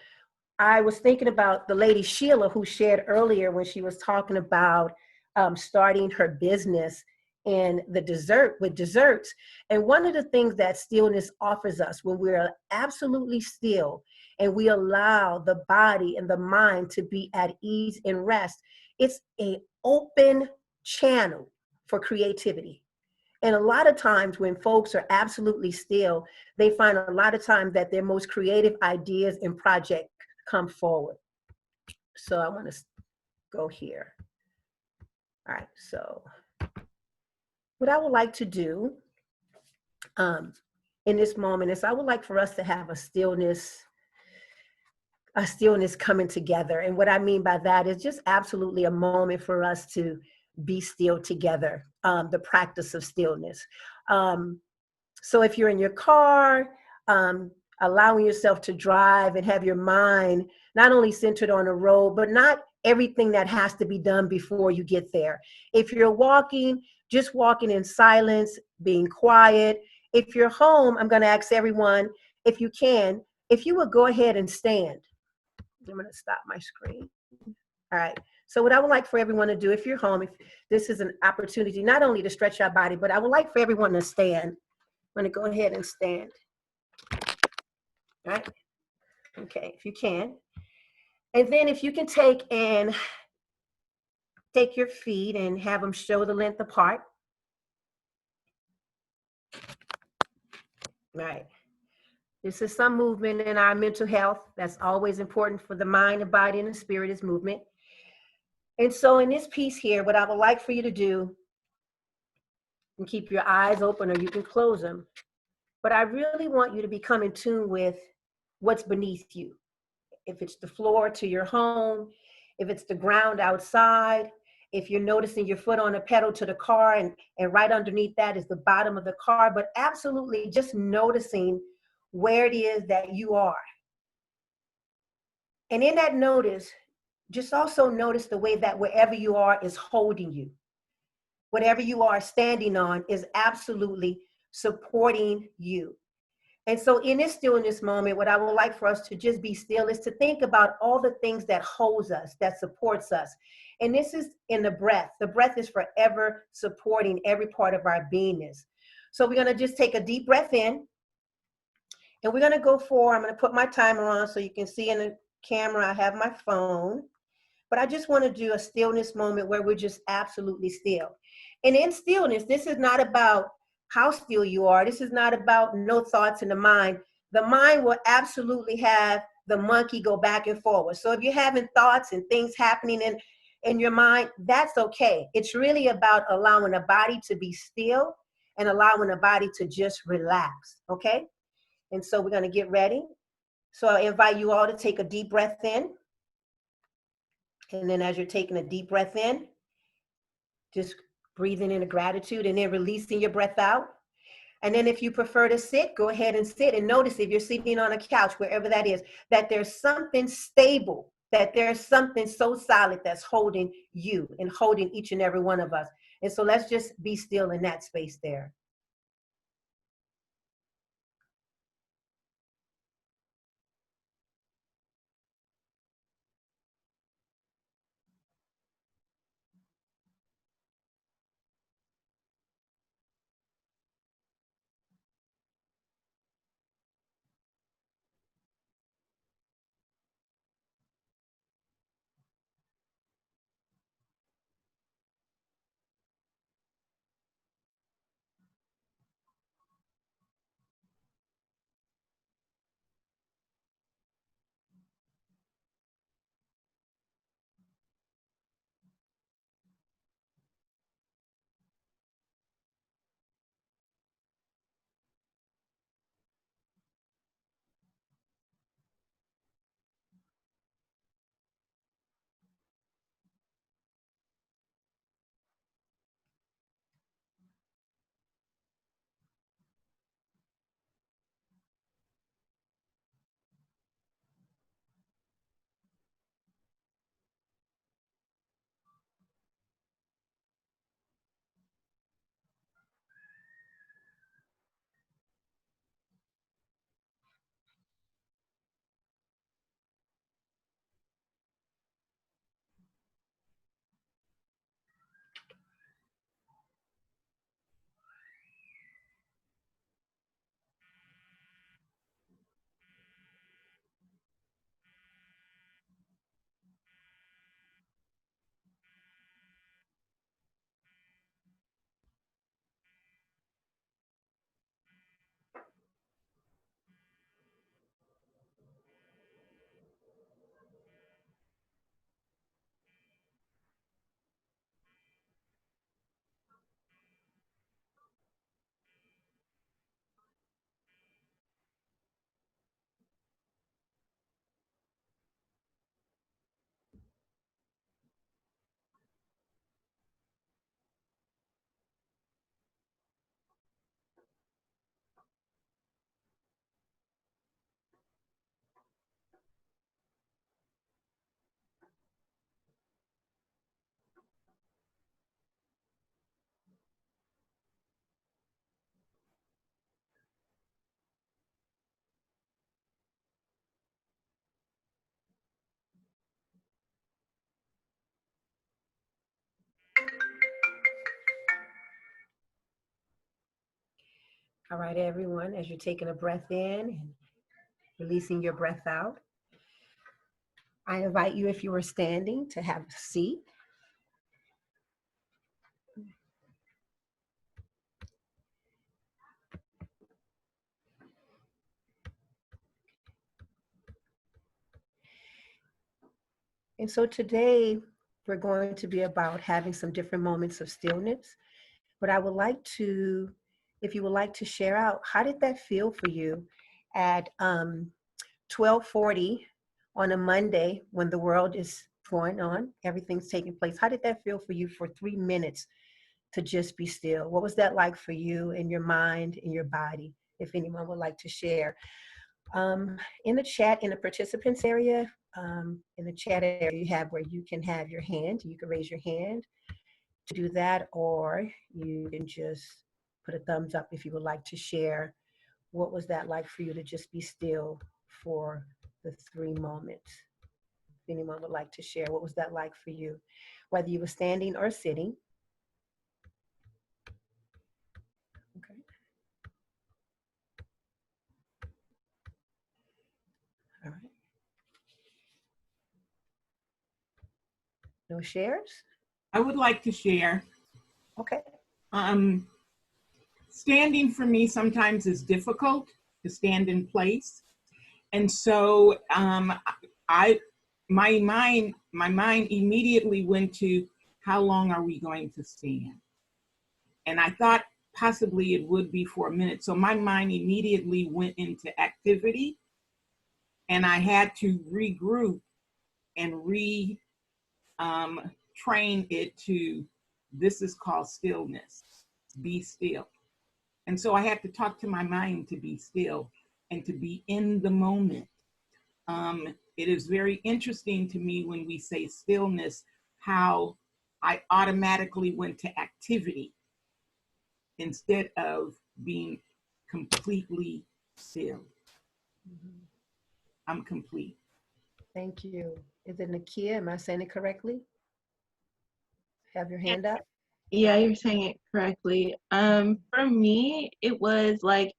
I was thinking about the lady Sheila who shared earlier when she was talking about starting her business in the desserts. And one of the things that stillness offers us when we're absolutely still and we allow the body and the mind to be at ease and rest, it's an open channel for creativity. And a lot of times when folks are absolutely still, they find a lot of times that their most creative ideas and projects come forward. So I want to go here. All right, so what I would like to do in this moment is I would like for us to have a stillness coming together. And what I mean by that is just absolutely a moment for us to be still together, the practice of stillness. So if you're in your car, allowing yourself to drive and have your mind not only centered on the road, but not everything that has to be done before you get there. If you're walking, just walking in silence, being quiet. If you're home, I'm going to ask everyone, if you can, if you would go ahead and stand. I'm going to stop my screen. All right. So what I would like for everyone to do, if you're home, if this is an opportunity not only to stretch our body, but I would like for everyone to stand. I'm going to go ahead and stand. All right. Okay, if you can. And then if you can take your feet and have them shoulder length apart. All right. This is some movement in our mental health. That's always important for the mind, the body, and the spirit is movement. And so in this piece here, what I would like for you to do, and keep your eyes open or you can close them, but I really want you to become in tune with what's beneath you. If it's the floor to your home, if it's the ground outside, if you're noticing your foot on a pedal to the car and right underneath that is the bottom of the car, but absolutely just noticing where it is that you are. And in that notice, just also notice the way that wherever you are is holding you. Whatever you are standing on is absolutely supporting you. And so in this stillness moment, what I would like for us to just be still is to think about all the things that holds us, that supports us. And this is in the breath. The breath is forever supporting every part of our beingness. So we're going to just take a deep breath in. And we're going to go for, I'm going to put my timer on so you can see in the camera, I have my phone. But I just want to do a stillness moment where we're just absolutely still. And in stillness, this is not about how still you are. This is not about no thoughts in the mind. The mind will absolutely have the monkey go back and forward. So if you're having thoughts and things happening in your mind, that's okay. It's really about allowing the body to be still and allowing the body to just relax, okay? And so we're going to get ready. So I invite you all to take a deep breath in. And then as you're taking a deep breath in, just breathing in a gratitude and then releasing your breath out. And then if you prefer to sit, go ahead and sit and notice if you're sitting on a couch, wherever that is, that there's something stable, that there's something so solid that's holding you and holding each and every one of us. And so let's just be still in that space there. All right, everyone, as you're taking a breath in and releasing your breath out, I invite you, if you are standing, to have a seat. And so today, we're going to be about having some different moments of stillness. But I would like to, if you would like to share out, how did that feel for you at 12:40 on a Monday when the world is going on, everything's taking place? How did that feel for you for 3 minutes to just be still? What was that like for you and your mind and your body, if anyone would like to share? In the chat, in the participants area, in the chat area, you have where you can have your hand, you can raise your hand to do that, or you can just put a thumbs up if you would like to share. What was that like for you to just be still for the 3 moments? If anyone would like to share, what was that like for you? Whether you were standing or sitting. Okay. All right. No shares? I would like to share. Okay. Standing for me sometimes is difficult to stand in place. And so my mind immediately went to, how long are we going to stand? And I thought possibly it would be for a minute. So my mind immediately went into activity, and I had to regroup and train it to, this is called stillness, be still. And so I had to talk to my mind to be still and to be in the moment. It is very interesting to me when we say stillness, how I automatically went to activity instead of being completely still. Mm-hmm. I'm complete. Thank you. Is it Nakia? Am I saying it correctly? Have your hand up. Yeah, you're saying it correctly. For me, it was like,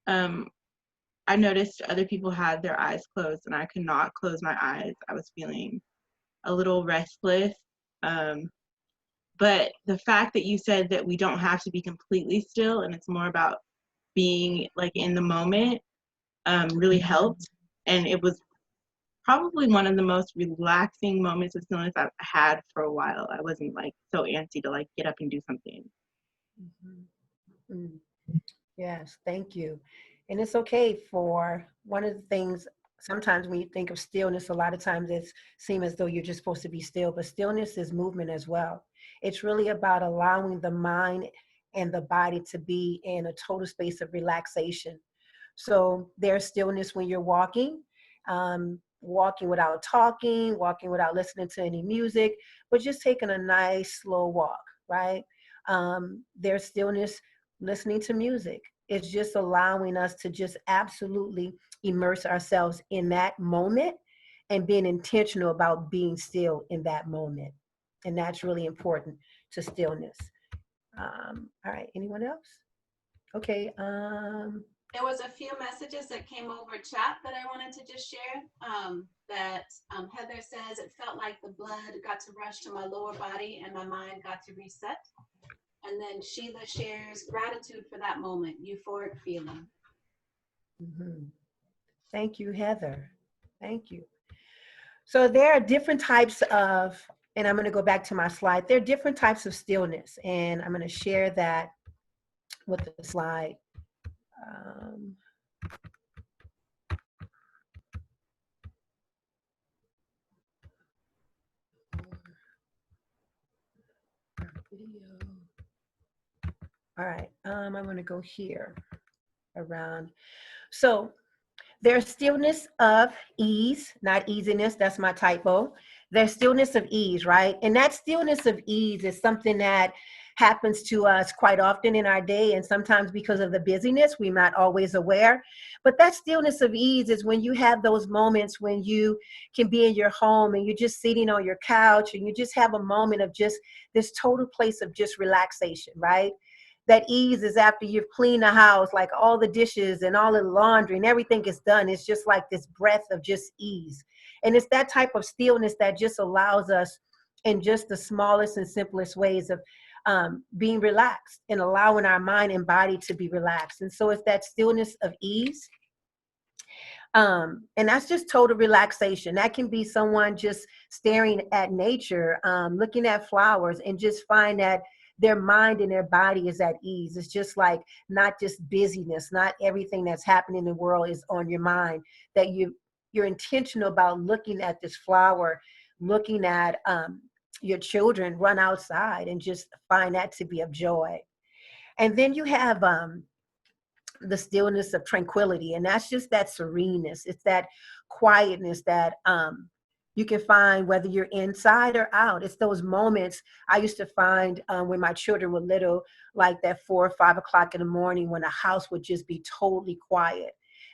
I noticed other people had their eyes closed and I could not close my eyes. I was feeling a little restless. But the fact that you said that we don't have to be completely still and it's more about being like in the moment really helped. And it was probably one of the most relaxing moments of stillness I've had for a while. I wasn't like so antsy to like get up and do something. Mm-hmm. Mm. Yes, thank you. And it's okay for one of the things, sometimes when you think of stillness, a lot of times it seems as though you're just supposed to be still, but stillness is movement as well. It's really about allowing the mind and the body to be in a total space of relaxation. So there's stillness when you're walking, walking without talking, walking without listening to any music, but just taking a nice slow walk, right? There's stillness listening to music. It's just allowing us to just absolutely immerse ourselves in that moment and being intentional about being still in that moment. And that's really important to stillness. All right, anyone else? Okay. There was a few messages that came over chat that I wanted to just share. Heather says, it felt like the blood got to rush to my lower body and my mind got to reset. And then Sheila shares gratitude for that moment, euphoric feeling. Mm-hmm. Thank you, Heather. Thank you. So there are different types of, and I'm going to go back to my slide. There are different types of stillness, and I'm going to share that with the slide. All right, I'm going to go here around. So there's stillness of ease, not easiness. That's my typo. There's stillness of ease, right? And that stillness of ease is something that happens to us quite often in our day. And sometimes because of the busyness, we're not always aware. But that stillness of ease is when you have those moments when you can be in your home and you're just sitting on your couch and you just have a moment of just this total place of just relaxation, right? That ease is after you've cleaned the house, like all the dishes and all the laundry and everything is done. It's just like this breath of just ease. And it's that type of stillness that just allows us in just the smallest and simplest ways of being relaxed and allowing our mind and body to be relaxed. And so it's that stillness of ease. And that's just total relaxation. That can be someone just staring at nature, looking at flowers, and just find that their mind and their body is at ease. It's just like not just busyness, not everything that's happening in the world is on your mind, that you're intentional about looking at this flower, looking at your children run outside, and just find that to be of joy. And then you have the stillness of tranquility, and that's just that sereneness. It's that quietness that you can find whether you're inside or out. It's those moments I used to find when my children were little, like that 4 or 5 o'clock in the morning when the house would just be totally quiet.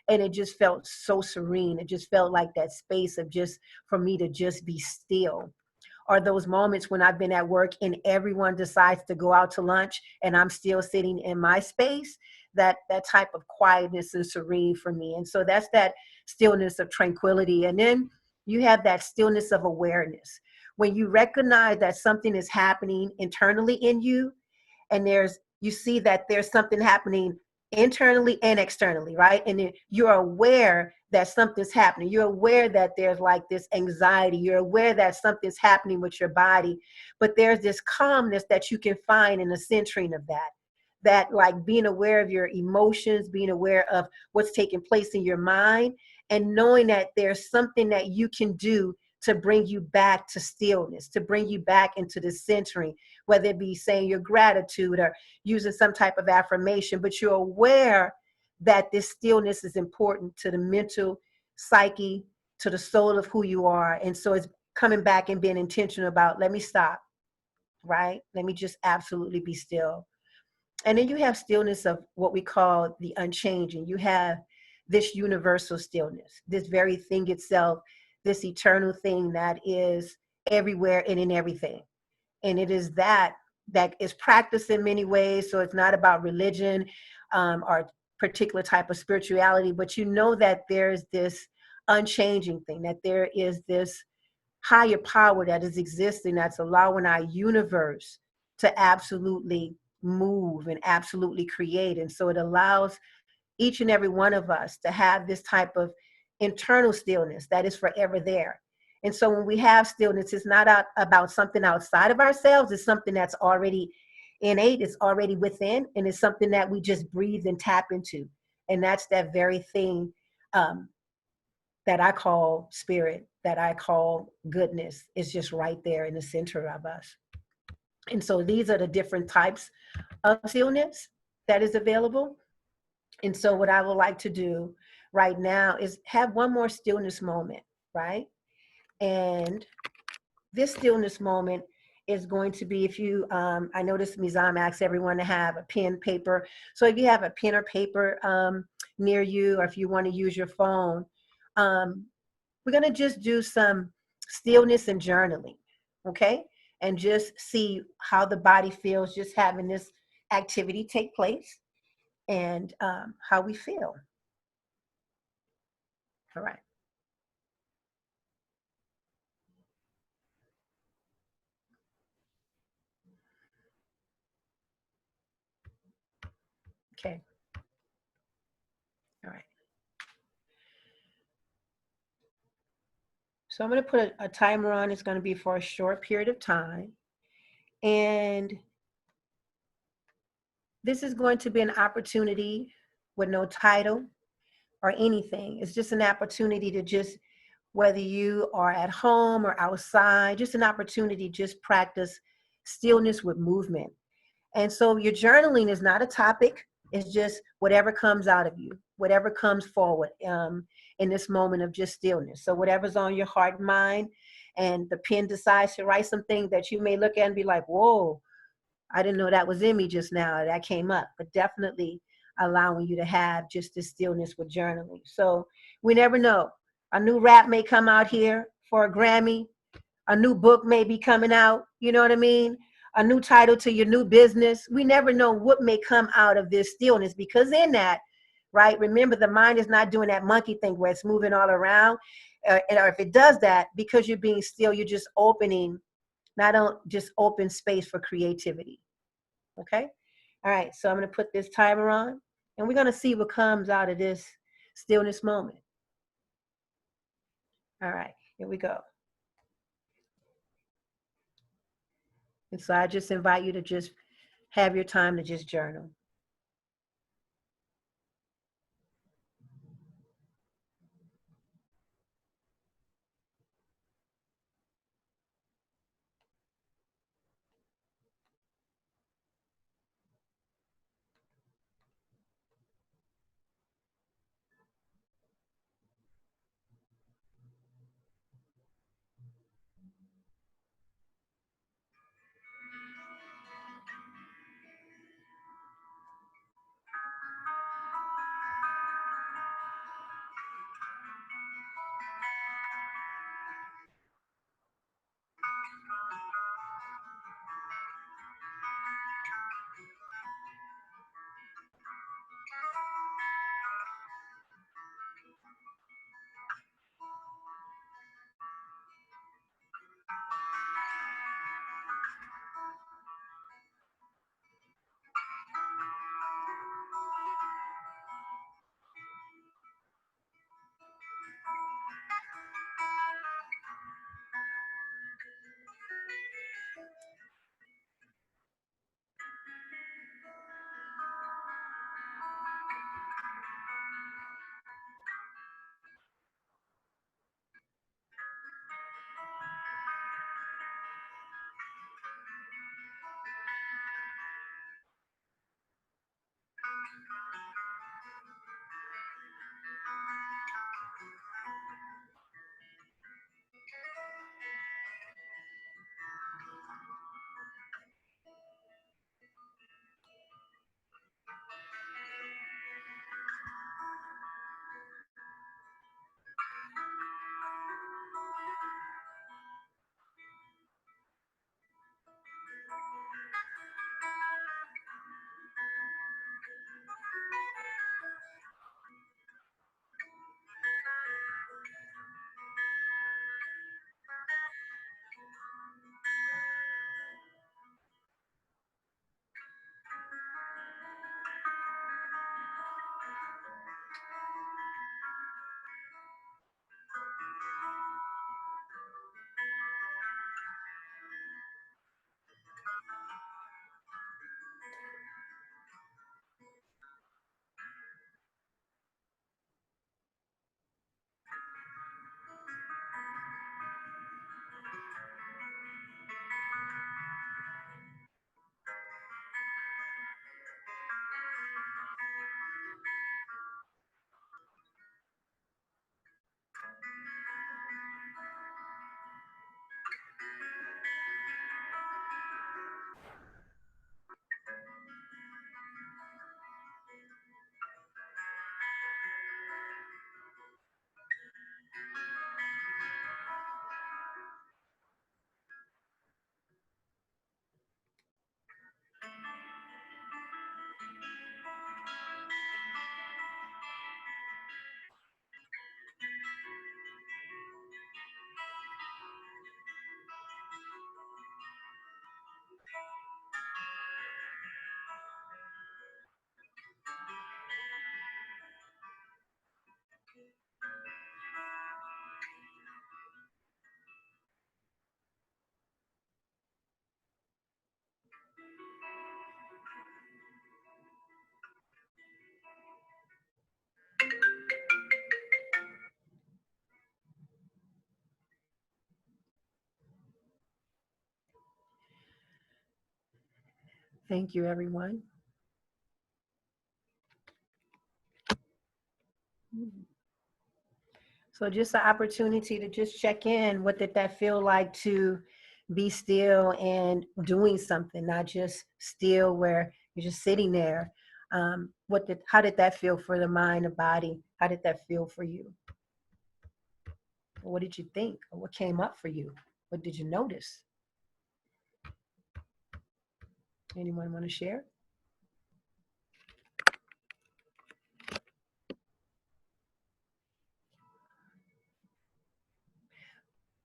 And it just felt so serene. It just felt like that space of just for me to just be still. Or those moments when I've been at work and everyone decides to go out to lunch and I'm still sitting in my space, that type of quietness and serene for me. And so that's that stillness of tranquility. And then you have that stillness of awareness. When you recognize that something is happening internally in you, and you see that there's something happening internally and externally, right? And then you're aware that something's happening. You're aware that there's like this anxiety. You're aware that something's happening with your body, but there's this calmness that you can find in the centering of that like being aware of your emotions, being aware of what's taking place in your mind, and knowing that there's something that you can do to bring you back to stillness, to bring you back into the centering, whether it be saying your gratitude or using some type of affirmation, but you're aware that this stillness is important to the mental psyche, to the soul of who you are. And so it's coming back and being intentional about, let me stop, right? Let me just absolutely be still. And then you have stillness of what we call the unchanging. You have this universal stillness, this very thing itself, this eternal thing that is everywhere and in everything. And it is that is practiced in many ways. So it's not about religion or particular type of spirituality, but you know that there's this unchanging thing, that there is this higher power that is existing, that's allowing our universe to absolutely move and absolutely create. And so it allows each and every one of us to have this type of internal stillness that is forever there. And so when we have stillness, it's not about something outside of ourselves. It's something that's already innate, it's already within, and it's something that we just breathe and tap into. And that's that very thing that I call spirit, that I call goodness. It's just right there in the center of us. And so these are the different types of stillness that is available. And so what I would like to do right now is have one more stillness moment, right? And this stillness moment is going to be, if you, I noticed Mizam asks everyone to have a pen, paper. So if you have a pen or paper near you, or if you want to use your phone, we're going to just do some stillness and journaling, okay? And just see how the body feels just having this activity take place, and how we feel. All right. Okay. All right. So I'm going to put a timer on. It's going to be for a short period of time. And this is going to be an opportunity with no title or anything. It's just an opportunity to just, whether you are at home or outside, just an opportunity to just practice stillness with movement. And so your journaling is not a topic. It's just whatever comes out of you, whatever comes forward in this moment of just stillness. So whatever's on your heart and mind, and the pen decides to write something that you may look at and be like, whoa, I didn't know that was in me just now, that came up. But definitely allowing you to have just this stillness with journaling. So we never know. A new rap may come out here for a Grammy. A new book may be coming out, you know what I mean? a new title to your new business. We never know what may come out of this stillness, because in that, right, remember the mind is not doing that monkey thing where it's moving all around. Or if it does that, because you're being still, you're just opening, not just open space for creativity. Okay? All right, so I'm going to put this timer on, and we're going to see what comes out of this stillness moment. All right, here we go. And so I just invite you to just have your time to just journal. Thank you, everyone. So just an opportunity to just check in. What did that feel like to be still and doing something, not just still where you're just sitting there? How did that feel for the mind, the body? How did that feel for you? What did you think? Or what came up for you? What did you notice? Anyone want to share?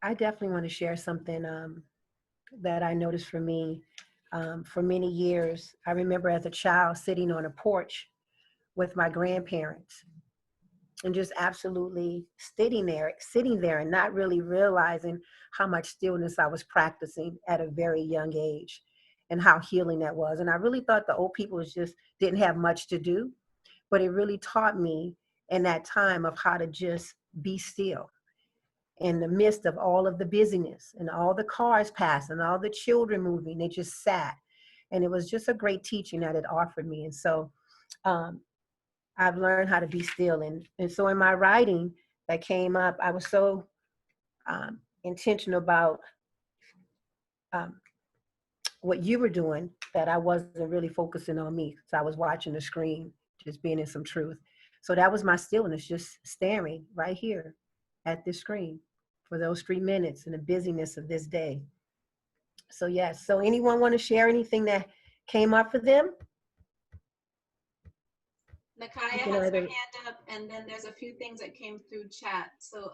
I definitely want to share something that I noticed for me. For many years, I remember as a child sitting on a porch with my grandparents and just absolutely sitting there and not really realizing how much stillness I was practicing at a very young age and how healing that was. And I really thought the old people just didn't have much to do, but it really taught me in that time of how to just be still in the midst of all of the busyness and all the cars passing, all the children moving. They just sat. And it was just a great teaching that it offered me. And so um, I've learned how to be still. And so in my writing that came up, I was so intentional about um, what you were doing that I wasn't really focusing on me. So I was watching the screen, just being in some truth. So that was my stillness, just staring right here at this screen for those 3 minutes in the busyness of this day. So yes, so anyone want to share anything that came up for them? Nakaya has her hand up, and then there's a few things that came through chat. So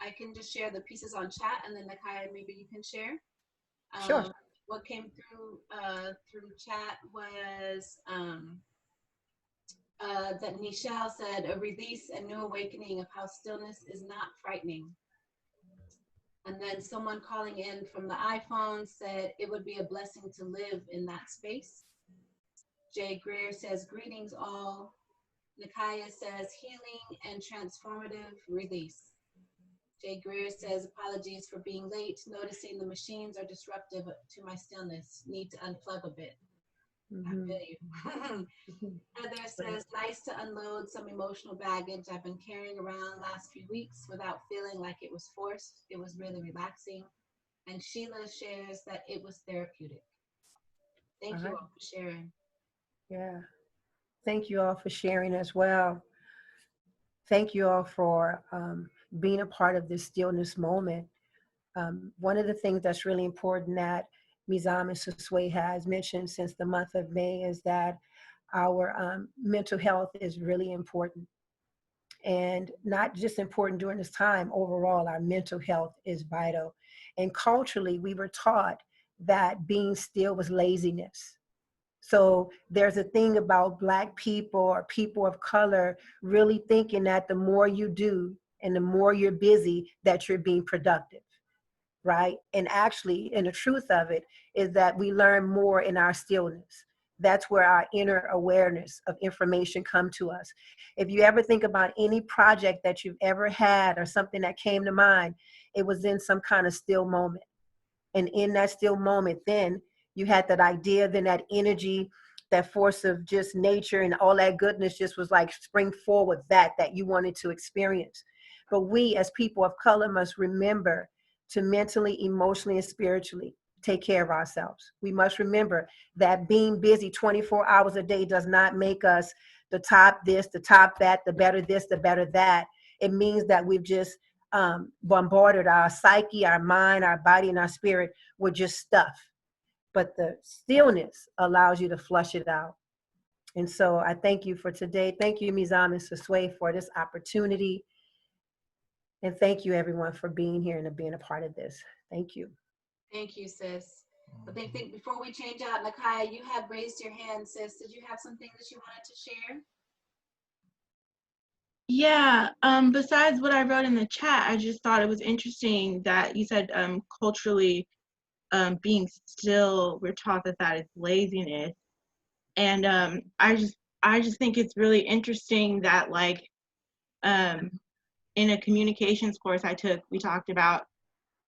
I can just share the pieces on chat, and then Nakaya, maybe you can share. Sure. What came through chat was that Nichelle said, a release and new awakening of how stillness is not frightening. And then someone calling in from the iPhone said it would be a blessing to live in that space. Jay Greer says, greetings all. Nakaya says, healing and transformative release. Jay Greer says, apologies for being late. Noticing the machines are disruptive to my stillness. Need to unplug a bit. I feel you. Heather says, nice to unload some emotional baggage I've been carrying around last few weeks without feeling like it was forced. It was really relaxing. And Sheila shares that it was therapeutic. Thank you all for sharing. Yeah. Thank you all for sharing as well. Thank you all for being a part of this stillness moment. One of the things that's really important that Mizam and Susway has mentioned since the month of May is that our mental health is really important. And not just important during this time, overall, our mental health is vital. And culturally, we were taught that being still was laziness. So there's a thing about Black people or people of color really thinking that the more you do and the more you're busy, that you're being productive, right? And actually, and the truth of it is that we learn more in our stillness. That's where our inner awareness of information come to us. If you ever think about any project that you've ever had or something that came to mind, it was in some kind of still moment. And in that still moment, then you had that idea, then that energy, that force of just nature and all that goodness just was like spring forward that you wanted to experience. But we as people of color must remember to mentally, emotionally, and spiritually take care of ourselves. We must remember that being busy 24 hours a day does not make us the top this, the top that, the better this, the better that. It means that we've just bombarded our psyche, our mind, our body, and our spirit with just stuff. But the stillness allows you to flush it out. And so I thank you for today. Thank you, Mizam and Susway, for this opportunity. And thank you, everyone, for being here and being a part of this. Thank you. Thank you, sis. I think before we change out, Nakaya, you had raised your hand, sis. Did you have something that you wanted to share? Yeah, besides what I wrote in the chat, I just thought it was interesting that you said culturally being still, we're taught that is laziness. And I just think it's really interesting that like in a communications course I took, we talked about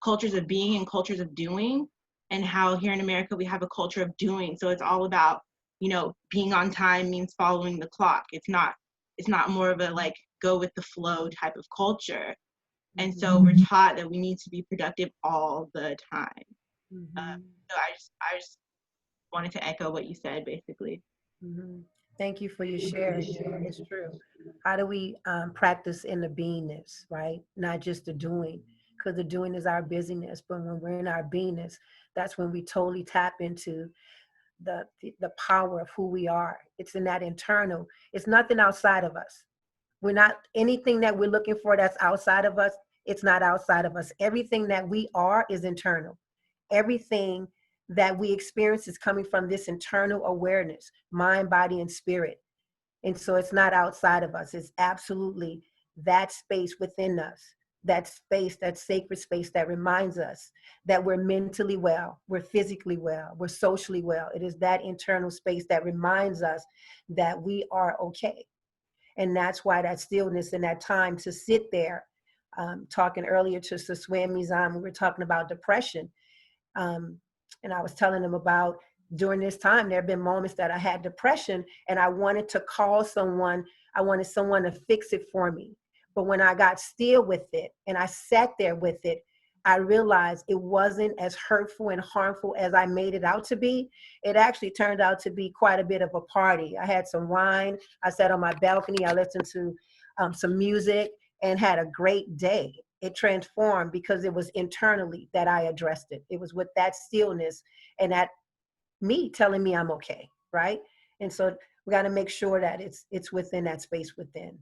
cultures of being and cultures of doing, and how here in America we have a culture of doing. So it's all about, you know, being on time means following the clock. It's not more of a like go with the flow type of culture. And so we're taught that we need to be productive all the time. So I just wanted to echo what you said, basically. Thank you for your sharing. It's true. How do we practice in the beingness, right? Not just the doing, because the doing is our busyness. But when we're in our beingness, that's when we totally tap into the power of who we are. It's in that internal. It's nothing outside of us. We're not anything that we're looking for that's outside of us. It's not outside of us. Everything that we are is internal. Everything that we experience is coming from this internal awareness, mind, body, and spirit. And so it's not outside of us. It's absolutely that space within us, that space, that sacred space that reminds us that we're mentally well, we're physically well, we're socially well. It is that internal space that reminds us that we are okay. And that's why that stillness and that time to sit there, talking earlier to Saswe and Mizan, we were talking about depression. And I was telling them about during this time, there have been moments that I had depression and I wanted to call someone. I wanted someone to fix it for me. But when I got still with it and I sat there with it, I realized it wasn't as hurtful and harmful as I made it out to be. It actually turned out to be quite a bit of a party. I had some wine. I sat on my balcony. I listened to some music and had a great day. It transformed because it was internally that I addressed it. It was with that stillness and that me telling me I'm okay, right? And so we got to make sure that it's within that space within.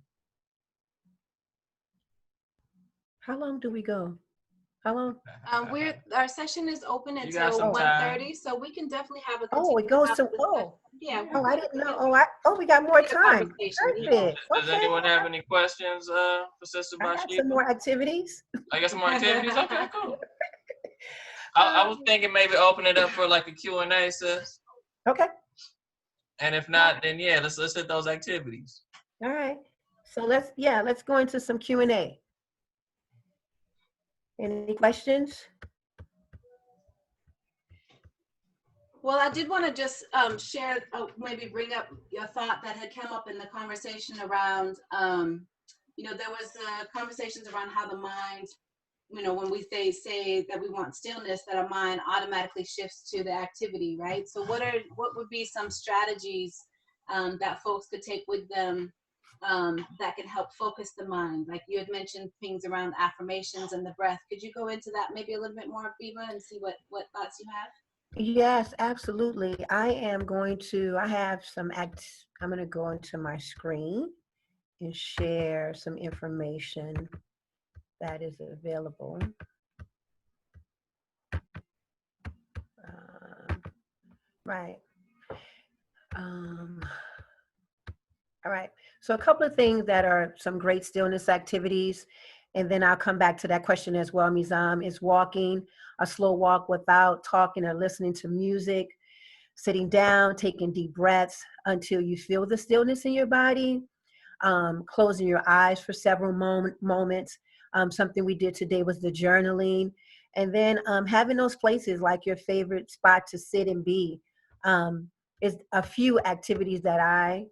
How long do we go? How long? Our session is open You got until some 1:30, so we can definitely have a Oh, it goes to, yeah. Oh, I didn't know. Oh, we got more time. Perfect. Does Okay. anyone have any questions for Sister I got some BATHSHEBA? more activities. I got some more activities? Okay, cool. I was thinking maybe open it up for like a Q&A, sis. Okay. And if not, then yeah, let's hit those activities. All right. So let's go into some Q&A. Any questions? Well, I did want to just share, maybe bring up your thought that had come up in the conversation around, there was conversations around how the mind, when we say that we want stillness, that our mind automatically shifts to the activity, right? So what would be some strategies that folks could take with them that can help focus the mind? Like you had mentioned things around affirmations and the breath. Could you go into that maybe a little bit more, Biba, and see what thoughts you have? Yes, absolutely. I have some I'm going to go into my screen and share some information that is available. Right. All right. So a couple of things that are some great stillness activities, and then I'll come back to that question as well, Mizam, is walking, a slow walk without talking or listening to music, sitting down, taking deep breaths until you feel the stillness in your body, closing your eyes for several moments. Something we did today was the journaling, and then having those places like your favorite spot to sit and be is a few activities that I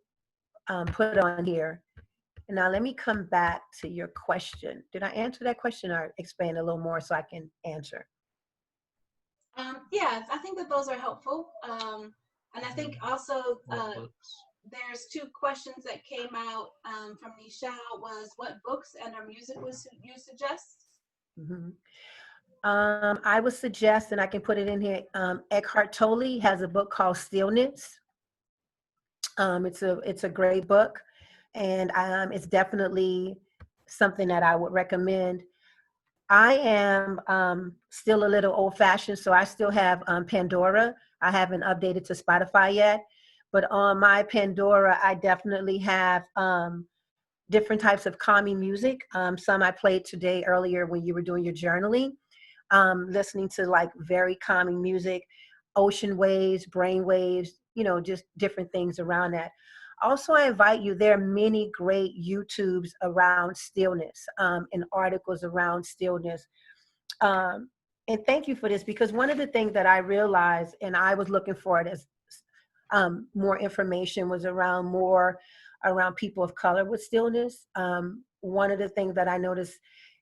put on here. And now let me come back to your question. Did I answer that question or expand a little more so I can answer? Yeah, I think that those are helpful. And I think also there's two questions that came out from Nichelle was what books and or music would you suggest? Mm-hmm. I would suggest, and I can put it in here, Eckhart Tolle has a book called Stillness. It's a great book, and it's definitely something that I would recommend. I am still a little old-fashioned, so I still have Pandora. I haven't updated to Spotify yet, but on my Pandora, I definitely have different types of calming music. Some I played today earlier when you were doing your journaling, listening to like very calming music, ocean waves, brain waves, just different things around that. Also, I invite you, there are many great YouTubes around stillness and articles around stillness. And thank you for this, because one of the things that I realized, and I was looking for it as more information, was around people of color with stillness. One of the things that I noticed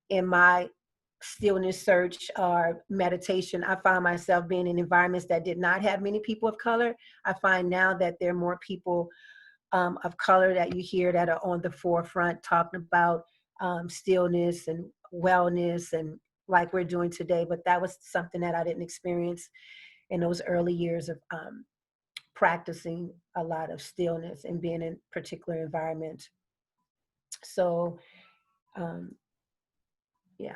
in my stillness search or meditation, I found myself being in environments that did not have many people of color. I find now that there are more people of color that you hear that are on the forefront talking about stillness and wellness, and like we're doing today. But that was something that I didn't experience in those early years of practicing a lot of stillness and being in particular environments. So, yeah.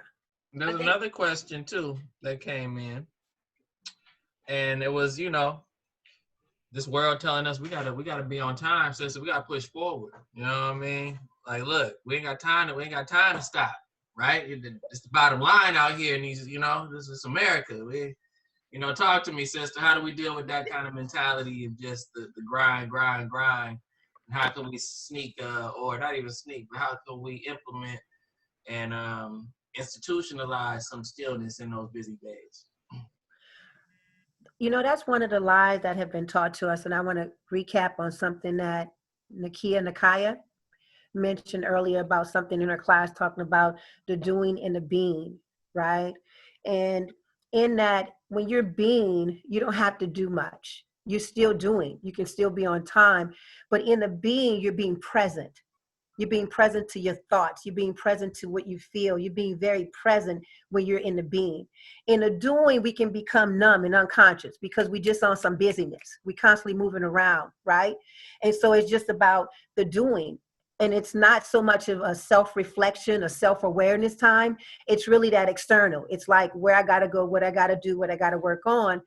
There's another question too that came in, and it was, you know, this world telling us we gotta be on time, so we gotta push forward. You know what I mean? Like, look, we ain't got time to stop, right? It's the bottom line out here in these, you know, this is America. You know, talk to me, sister. How do we deal with that kind of mentality of just the grind? And how can we sneak, or not even sneak, but how can we implement and institutionalize some stillness in those busy days? You know, that's one of the lies that have been taught to us. And I want to recap on something that Nakaya mentioned earlier about something in her class talking about the doing and the being, right? And in that, when you're being, you don't have to do much. You're still doing. You can still be on time. But in the being, you're being present. You're being present to your thoughts. You're being present to what you feel. You're being very present when you're in the being. In the doing, we can become numb and unconscious because we just on some busyness. We constantly moving around, right? And so it's just about the doing. And it's not so much of a self-reflection, a self-awareness time. It's really that external. It's like where I got to go, what I got to do, what I got to work on.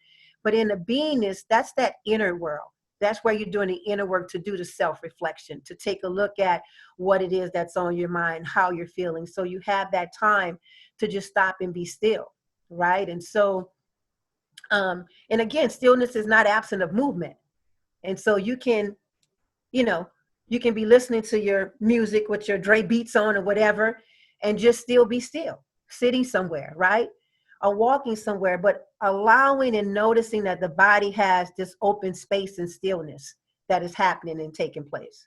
But in the beingness, that's that inner world. That's where you're doing the inner work to do the self-reflection, to take a look at what it is that's on your mind, how you're feeling. So you have that time to just stop and be still, right? And so, and again, stillness is not absent of movement. And so you can, you know, you can be listening to your music with your Dre beats on or whatever, and just still be still, sitting somewhere, right? Or walking somewhere, but allowing and noticing that the body has this open space and stillness that is happening and taking place.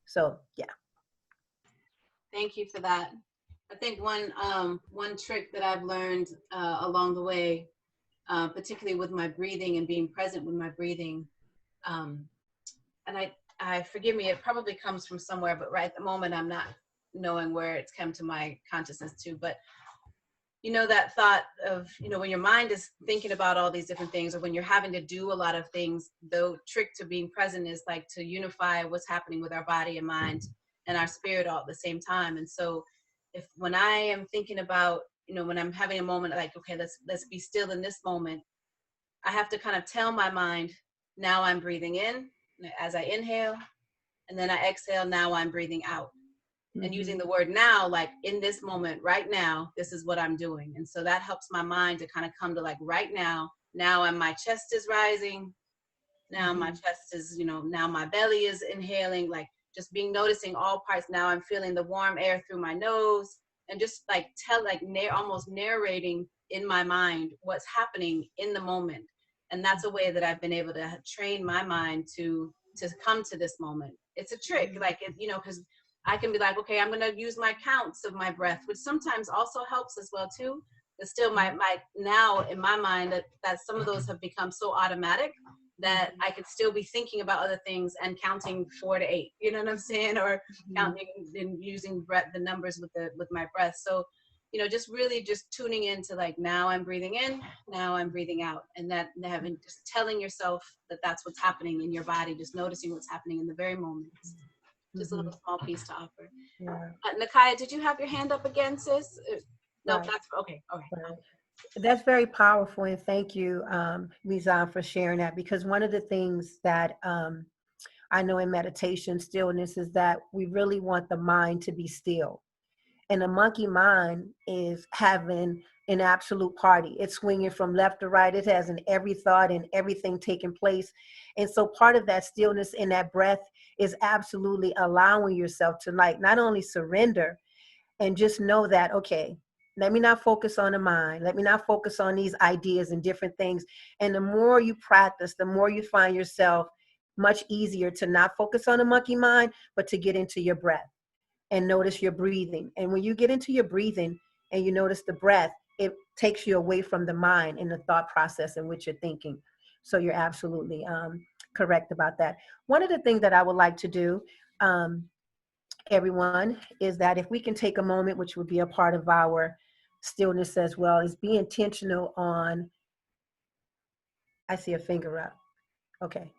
So, yeah. Thank you for that. I think one trick that I've learned along the way, particularly with my breathing and being present with my breathing, and I forgive me, it probably comes from somewhere, but right at the moment I'm not knowing where it's come to my consciousness to, but you know, that thought of, you know, when your mind is thinking about all these different things, or when you're having to do a lot of things, the trick to being present is like to unify what's happening with our body and mind and our spirit all at the same time. And so when I am thinking about, you know, when I'm having a moment like, okay, let's be still in this moment, I have to kind of tell my mind, now I'm breathing in as I inhale, and then I exhale, now I'm breathing out. And using the word now, like in this moment, right now, this is what I'm doing. And so that helps my mind to kind of come to like right now, my chest is rising. Now my chest is, you know, now my belly is inhaling, like just noticing all parts. Now I'm feeling the warm air through my nose, and just like almost narrating in my mind what's happening in the moment. And that's a way that I've been able to train my mind to come to this moment. It's a trick, like, you know, because I can be like, okay, I'm going to use my counts of my breath, which sometimes also helps as well too. But still my now in my mind that some of those have become so automatic that I could still be thinking about other things and counting 4 to 8, you know what I'm saying? Or counting and using the numbers with my breath. So, you know, just really just tuning into like, now I'm breathing in, now I'm breathing out. And that having, just telling yourself that that's what's happening in your body, just noticing what's happening in the very moment. Just a little small piece to offer. Yeah. Nakaya, did you have your hand up again, sis? No, Right. that's okay. Okay. Right. That's very powerful, and thank you, Mizan, for sharing that, because one of the things that I know in meditation, stillness, is that we really want the mind to be still. And the monkey mind is having an absolute party. It's swinging from left to right. It has every thought and everything taking place. And so part of that stillness in that breath is absolutely allowing yourself to like not only surrender and just know that, okay, let me not focus on the mind. Let me not focus on these ideas and different things. And the more you practice, the more you find yourself much easier to not focus on the monkey mind, but to get into your breath and notice your breathing. And when you get into your breathing and you notice the breath, it takes you away from the mind and the thought process in which you're thinking. So you're absolutely correct about that. One of the things that I would like to do, everyone, is that if we can take a moment, which would be a part of our stillness as well, is be intentional on, I see a finger up. Okay.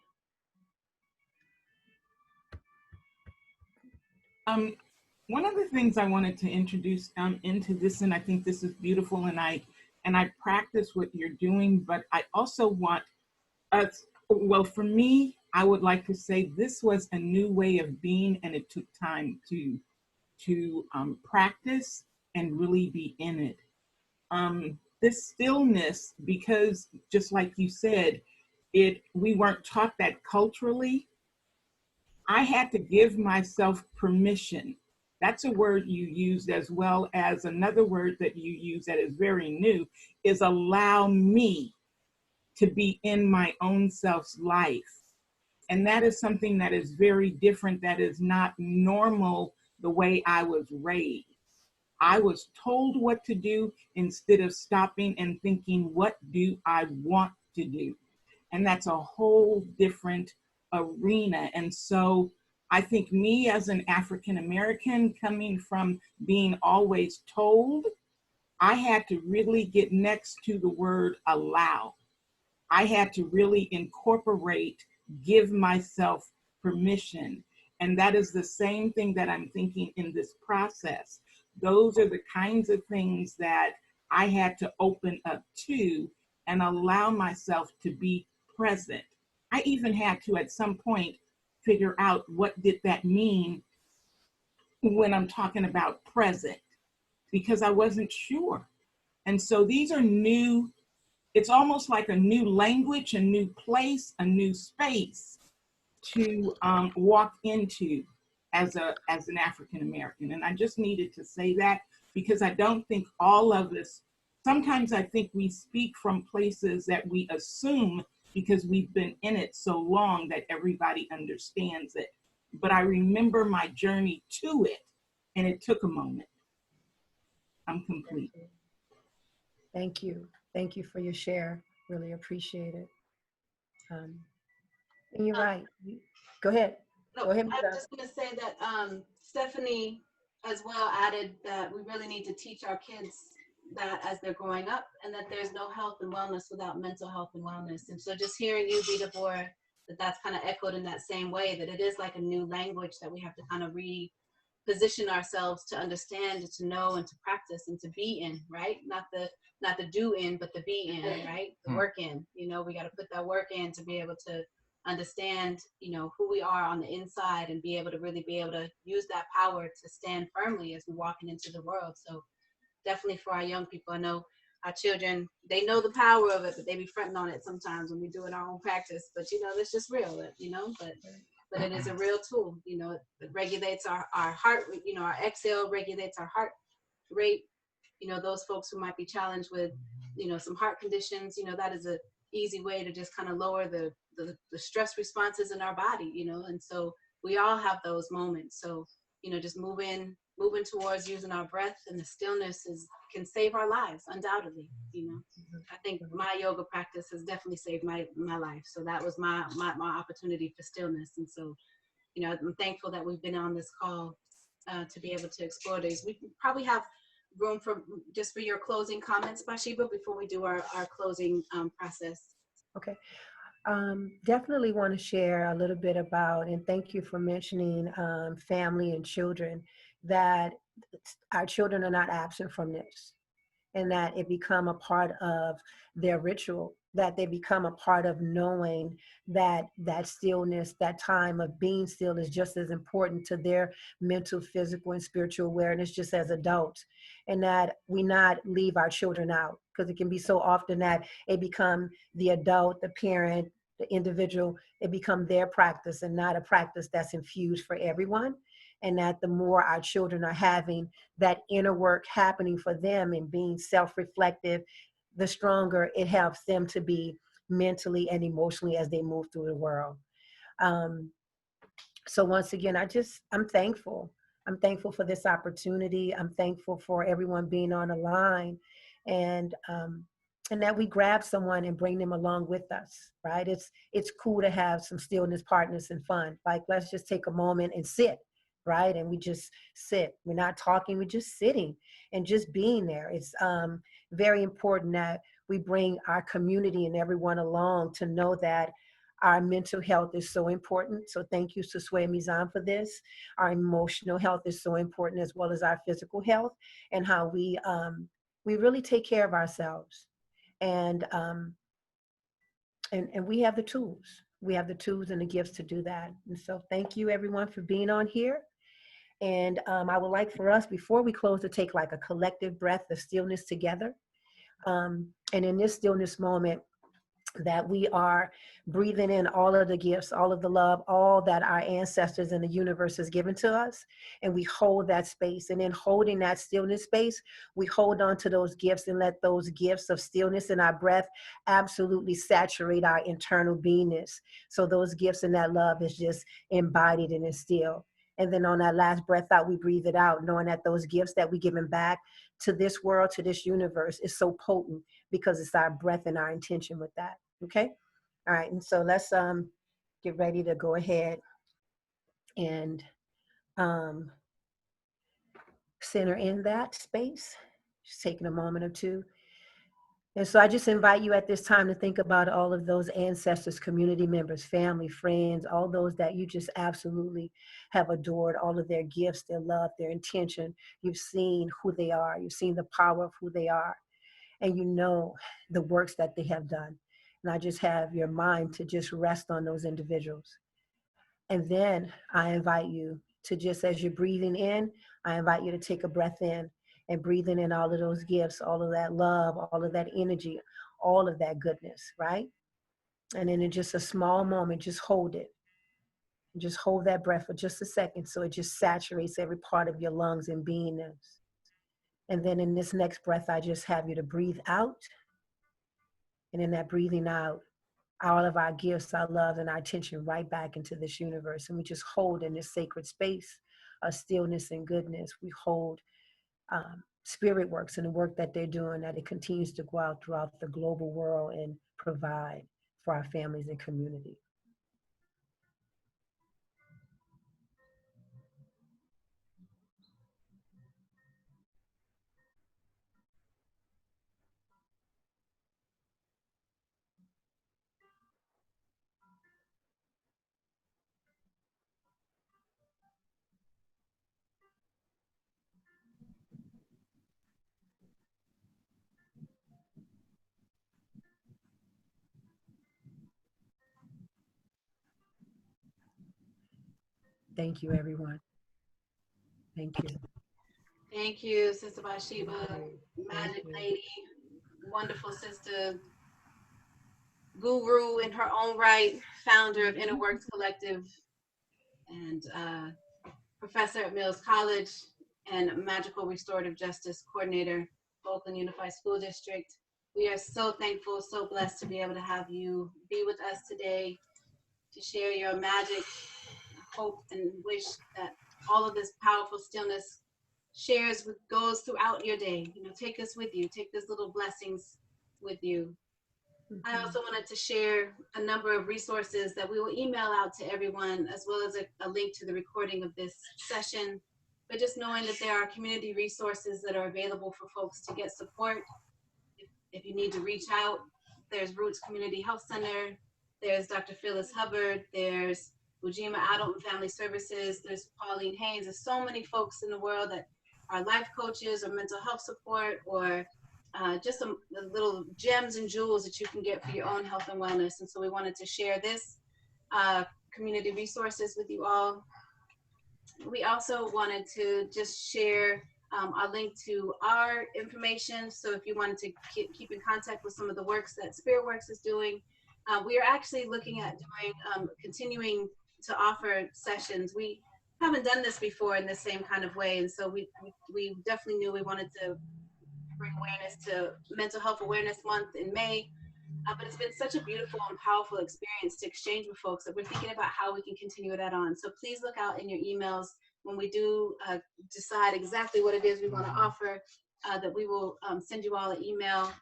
One of the things I wanted to introduce into this, and I think this is beautiful, and I practice what you're doing, but I also want us, well, for me, I would like to say this was a new way of being, and it took time to practice and really be in it. This stillness, because just like you said, we weren't taught that culturally. I had to give myself permission. That's a word you used, as well as another word that you use that is very new, is allow me to be in my own self's life. And that is something that is very different, that is not normal the way I was raised. I was told what to do instead of stopping and thinking, what do I want to do? And that's a whole different arena. And so I think me as an African American, coming from being always told, I had to really get next to the word allow. I had to really incorporate, give myself permission. And that is the same thing that I'm thinking in this process. Those are the kinds of things that I had to open up to and allow myself to be present. I even had to, at some point, figure out what did that mean when I'm talking about present, because I wasn't sure. And so these are new, it's almost like a new language, a new place, a new space to walk into as an African American. And I just needed to say that, because I don't think all of us, sometimes I think we speak from places that we assume because we've been in it so long that everybody understands it. But I remember my journey to it, and it took a moment. I'm complete. Thank you. Thank you for your share. Really appreciate it. And you're right. Go ahead. No, Go ahead, I'm Michelle. just going to say that Stephanie as well added that we really need to teach our kids that as they're growing up, and that there's no health and wellness without mental health and wellness. And so just hearing you, Vida Bor, that's kind of echoed in that same way, that it is like a new language that we have to kind of reposition ourselves to understand, to know, and to practice, and to be in, right? Not the do in, but the be in, right? The work in. You know, we got to put that work in to be able to understand, you know, who we are on the inside, and be able to really be able to use that power to stand firmly as we're walking into the world. So definitely for our young people, I know our children, they know the power of it, but they be fronting on it sometimes when we do it our own practice. But you know, that's just real, you know, but it is a real tool. You know, it regulates our heart, you know, our exhale regulates our heart rate. You know, those folks who might be challenged with, you know, some heart conditions, you know, that is a easy way to just kind of lower the stress responses in our body, you know. And so we all have those moments. So, you know, just moving towards using our breath and the stillness can save our lives, undoubtedly. You know, I think my yoga practice has definitely saved my life. So that was my opportunity for stillness. And so, you know, I'm thankful that we've been on this call to be able to explore these. We probably have room for your closing comments, BATHSHEBA, before we do our closing process. Okay. Definitely want to share a little bit about, and thank you for mentioning family and children, that our children are not absent from this, and that it become a part of their ritual, that they become a part of knowing that stillness, that time of being still, is just as important to their mental, physical, and spiritual awareness just as adults. And that we not leave our children out, because it can be so often that it become the adult, the parent, the individual, it become their practice and not a practice that's infused for everyone. And that the more our children are having that inner work happening for them and being self-reflective, the stronger it helps them to be mentally and emotionally as they move through the world. So once again, I'm thankful. I'm thankful for this opportunity. I'm thankful for everyone being on the line, and that we grab someone and bring them along with us, right? It's cool to have some stillness partners and fun. Like, let's just take a moment and sit, right? And we just sit. We're not talking, we're just sitting and just being there. It's very important that we bring our community and everyone along to know that our mental health is so important. So thank you, Suswe Mizan, for this. Our emotional health is so important, as well as our physical health, and how we really take care of ourselves. And we have the tools. We have the tools and the gifts to do that. And so thank you, everyone, for being on here. And I would like for us, before we close, to take like a collective breath of stillness together. And in this stillness moment, that we are breathing in all of the gifts, all of the love, all that our ancestors in the universe has given to us. And we hold that space. And in holding that stillness space, we hold on to those gifts and let those gifts of stillness in our breath absolutely saturate our internal beingness. So those gifts and that love is just embodied and is still. And then on that last breath out, we breathe it out, knowing that those gifts that we giving back to this world, to this universe, is so potent because it's our breath and our intention with that. Okay? All right. And so let's get ready to go ahead and center in that space. Just taking a moment or two. And so I just invite you at this time to think about all of those ancestors, community members, family, friends, all those that you just absolutely have adored, all of their gifts, their love, their intention. You've seen who they are. You've seen the power of who they are. And you know the works that they have done. And I just have your mind to just rest on those individuals. And then I invite you to just, as you're breathing in, I invite you to take a breath in and breathing in all of those gifts, all of that love, all of that energy, all of that goodness, right? And then in just a small moment, just hold it. Just hold that breath for just a second so it just saturates every part of your lungs and beingness. And then in this next breath, I just have you to breathe out. And in that breathing out, all of our gifts, our love, and our attention right back into this universe. And we just hold in this sacred space of stillness and goodness. We hold Spiritwurx and the work that they're doing, that it continues to go out throughout the global world and provide for our families and community. Thank you, everyone. Thank you. Thank you, Sister BATHSHEBA, Magic Lady, wonderful sister, guru in her own right, founder of Interworks Collective, and professor at Mills College, and Magical Restorative Justice Coordinator, Oakland Unified School District. We are so thankful, so blessed to be able to have you be with us today to share your magic, hope, and wish that all of this powerful stillness goes throughout your day. You know, take us with you, take these little blessings with you. I also wanted to share a number of resources that we will email out to everyone, as well as a link to the recording of this session. But just knowing that there are community resources that are available for folks to get support. If you need to reach out, there's Roots Community Health Center, there's Dr. Phyllis Hubbard, there's Ujima Adult and Family Services, there's Pauline Haynes. There's so many folks in the world that are life coaches or mental health support, or just some little gems and jewels that you can get for your own health and wellness. And so we wanted to share this community resources with you all. We also wanted to just share a link to our information. So if you wanted to keep in contact with some of the works that Spiritwurx is doing, we are actually looking at doing, continuing to offer sessions. We haven't done this before in the same kind of way. And so we definitely knew we wanted to bring awareness to Mental Health Awareness Month in May. But it's been such a beautiful and powerful experience to exchange with folks that we're thinking about how we can continue that on. So please look out in your emails when we do decide exactly what it is we want to offer, that we will send you all an email.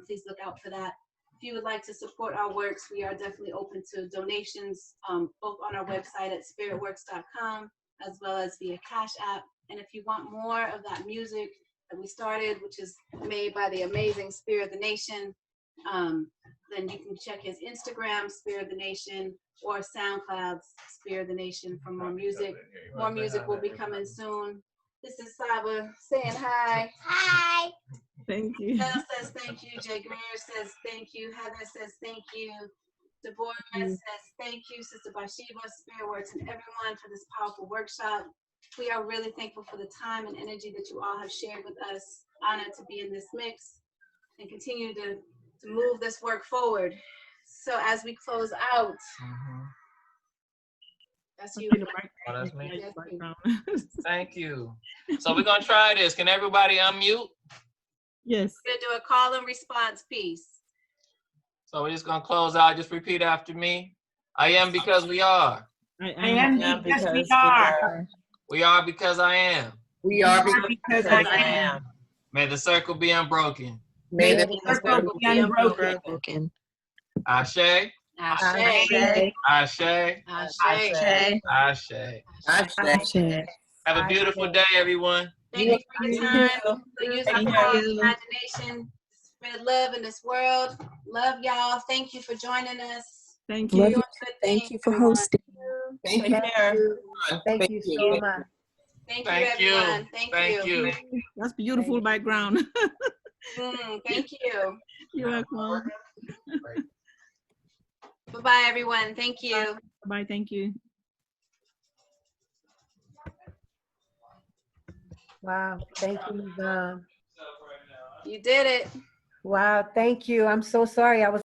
Please look out for that. If you would like to support our works, we are definitely open to donations, both on our website at spiritwurx.com, as well as via Cash App. And if you want more of that music that we started, which is made by the amazing Spirit of the Nation, then you can check his Instagram, Spirit of the Nation, or SoundCloud's Spirit of the Nation for more music. More music will be coming soon. This is Saba saying hi. Hi. Thank you. Bella says thank you. Jay Greer says thank you. Heather says thank you. Deborah says thank you. Sister Bathsheba, Spearworks, and everyone for this powerful workshop. We are really thankful for the time and energy that you all have shared with us. Honored to be in this mix and continue to move this work forward. So as we close out, that's you. Oh, that's me. Yes, Thank you. So we're gonna try this. Can everybody unmute? Yes. We're gonna do a call and response piece. So we're just gonna close out. Just repeat after me. I am because we are. I am because we are. We are because I am. We are because I am. May the circle be unbroken. May the circle be unbroken. Ashe. Ashe. Ashe. Ashe. Ashe. Ashe. Have a beautiful day, everyone. Thank you for your time. We'll use our power of imagination, spread love in this world. Love y'all. Thank you for joining us. Thank you. Thank you for hosting. Thank you. Thank you so much. Thank you, everyone. Thank you. That's beautiful background. Thank you. You're welcome. Bye-bye, everyone. Thank you. Bye. Thank you. Wow. Thank you, Yvonne. You did it. Wow. Thank you. I'm so sorry. I was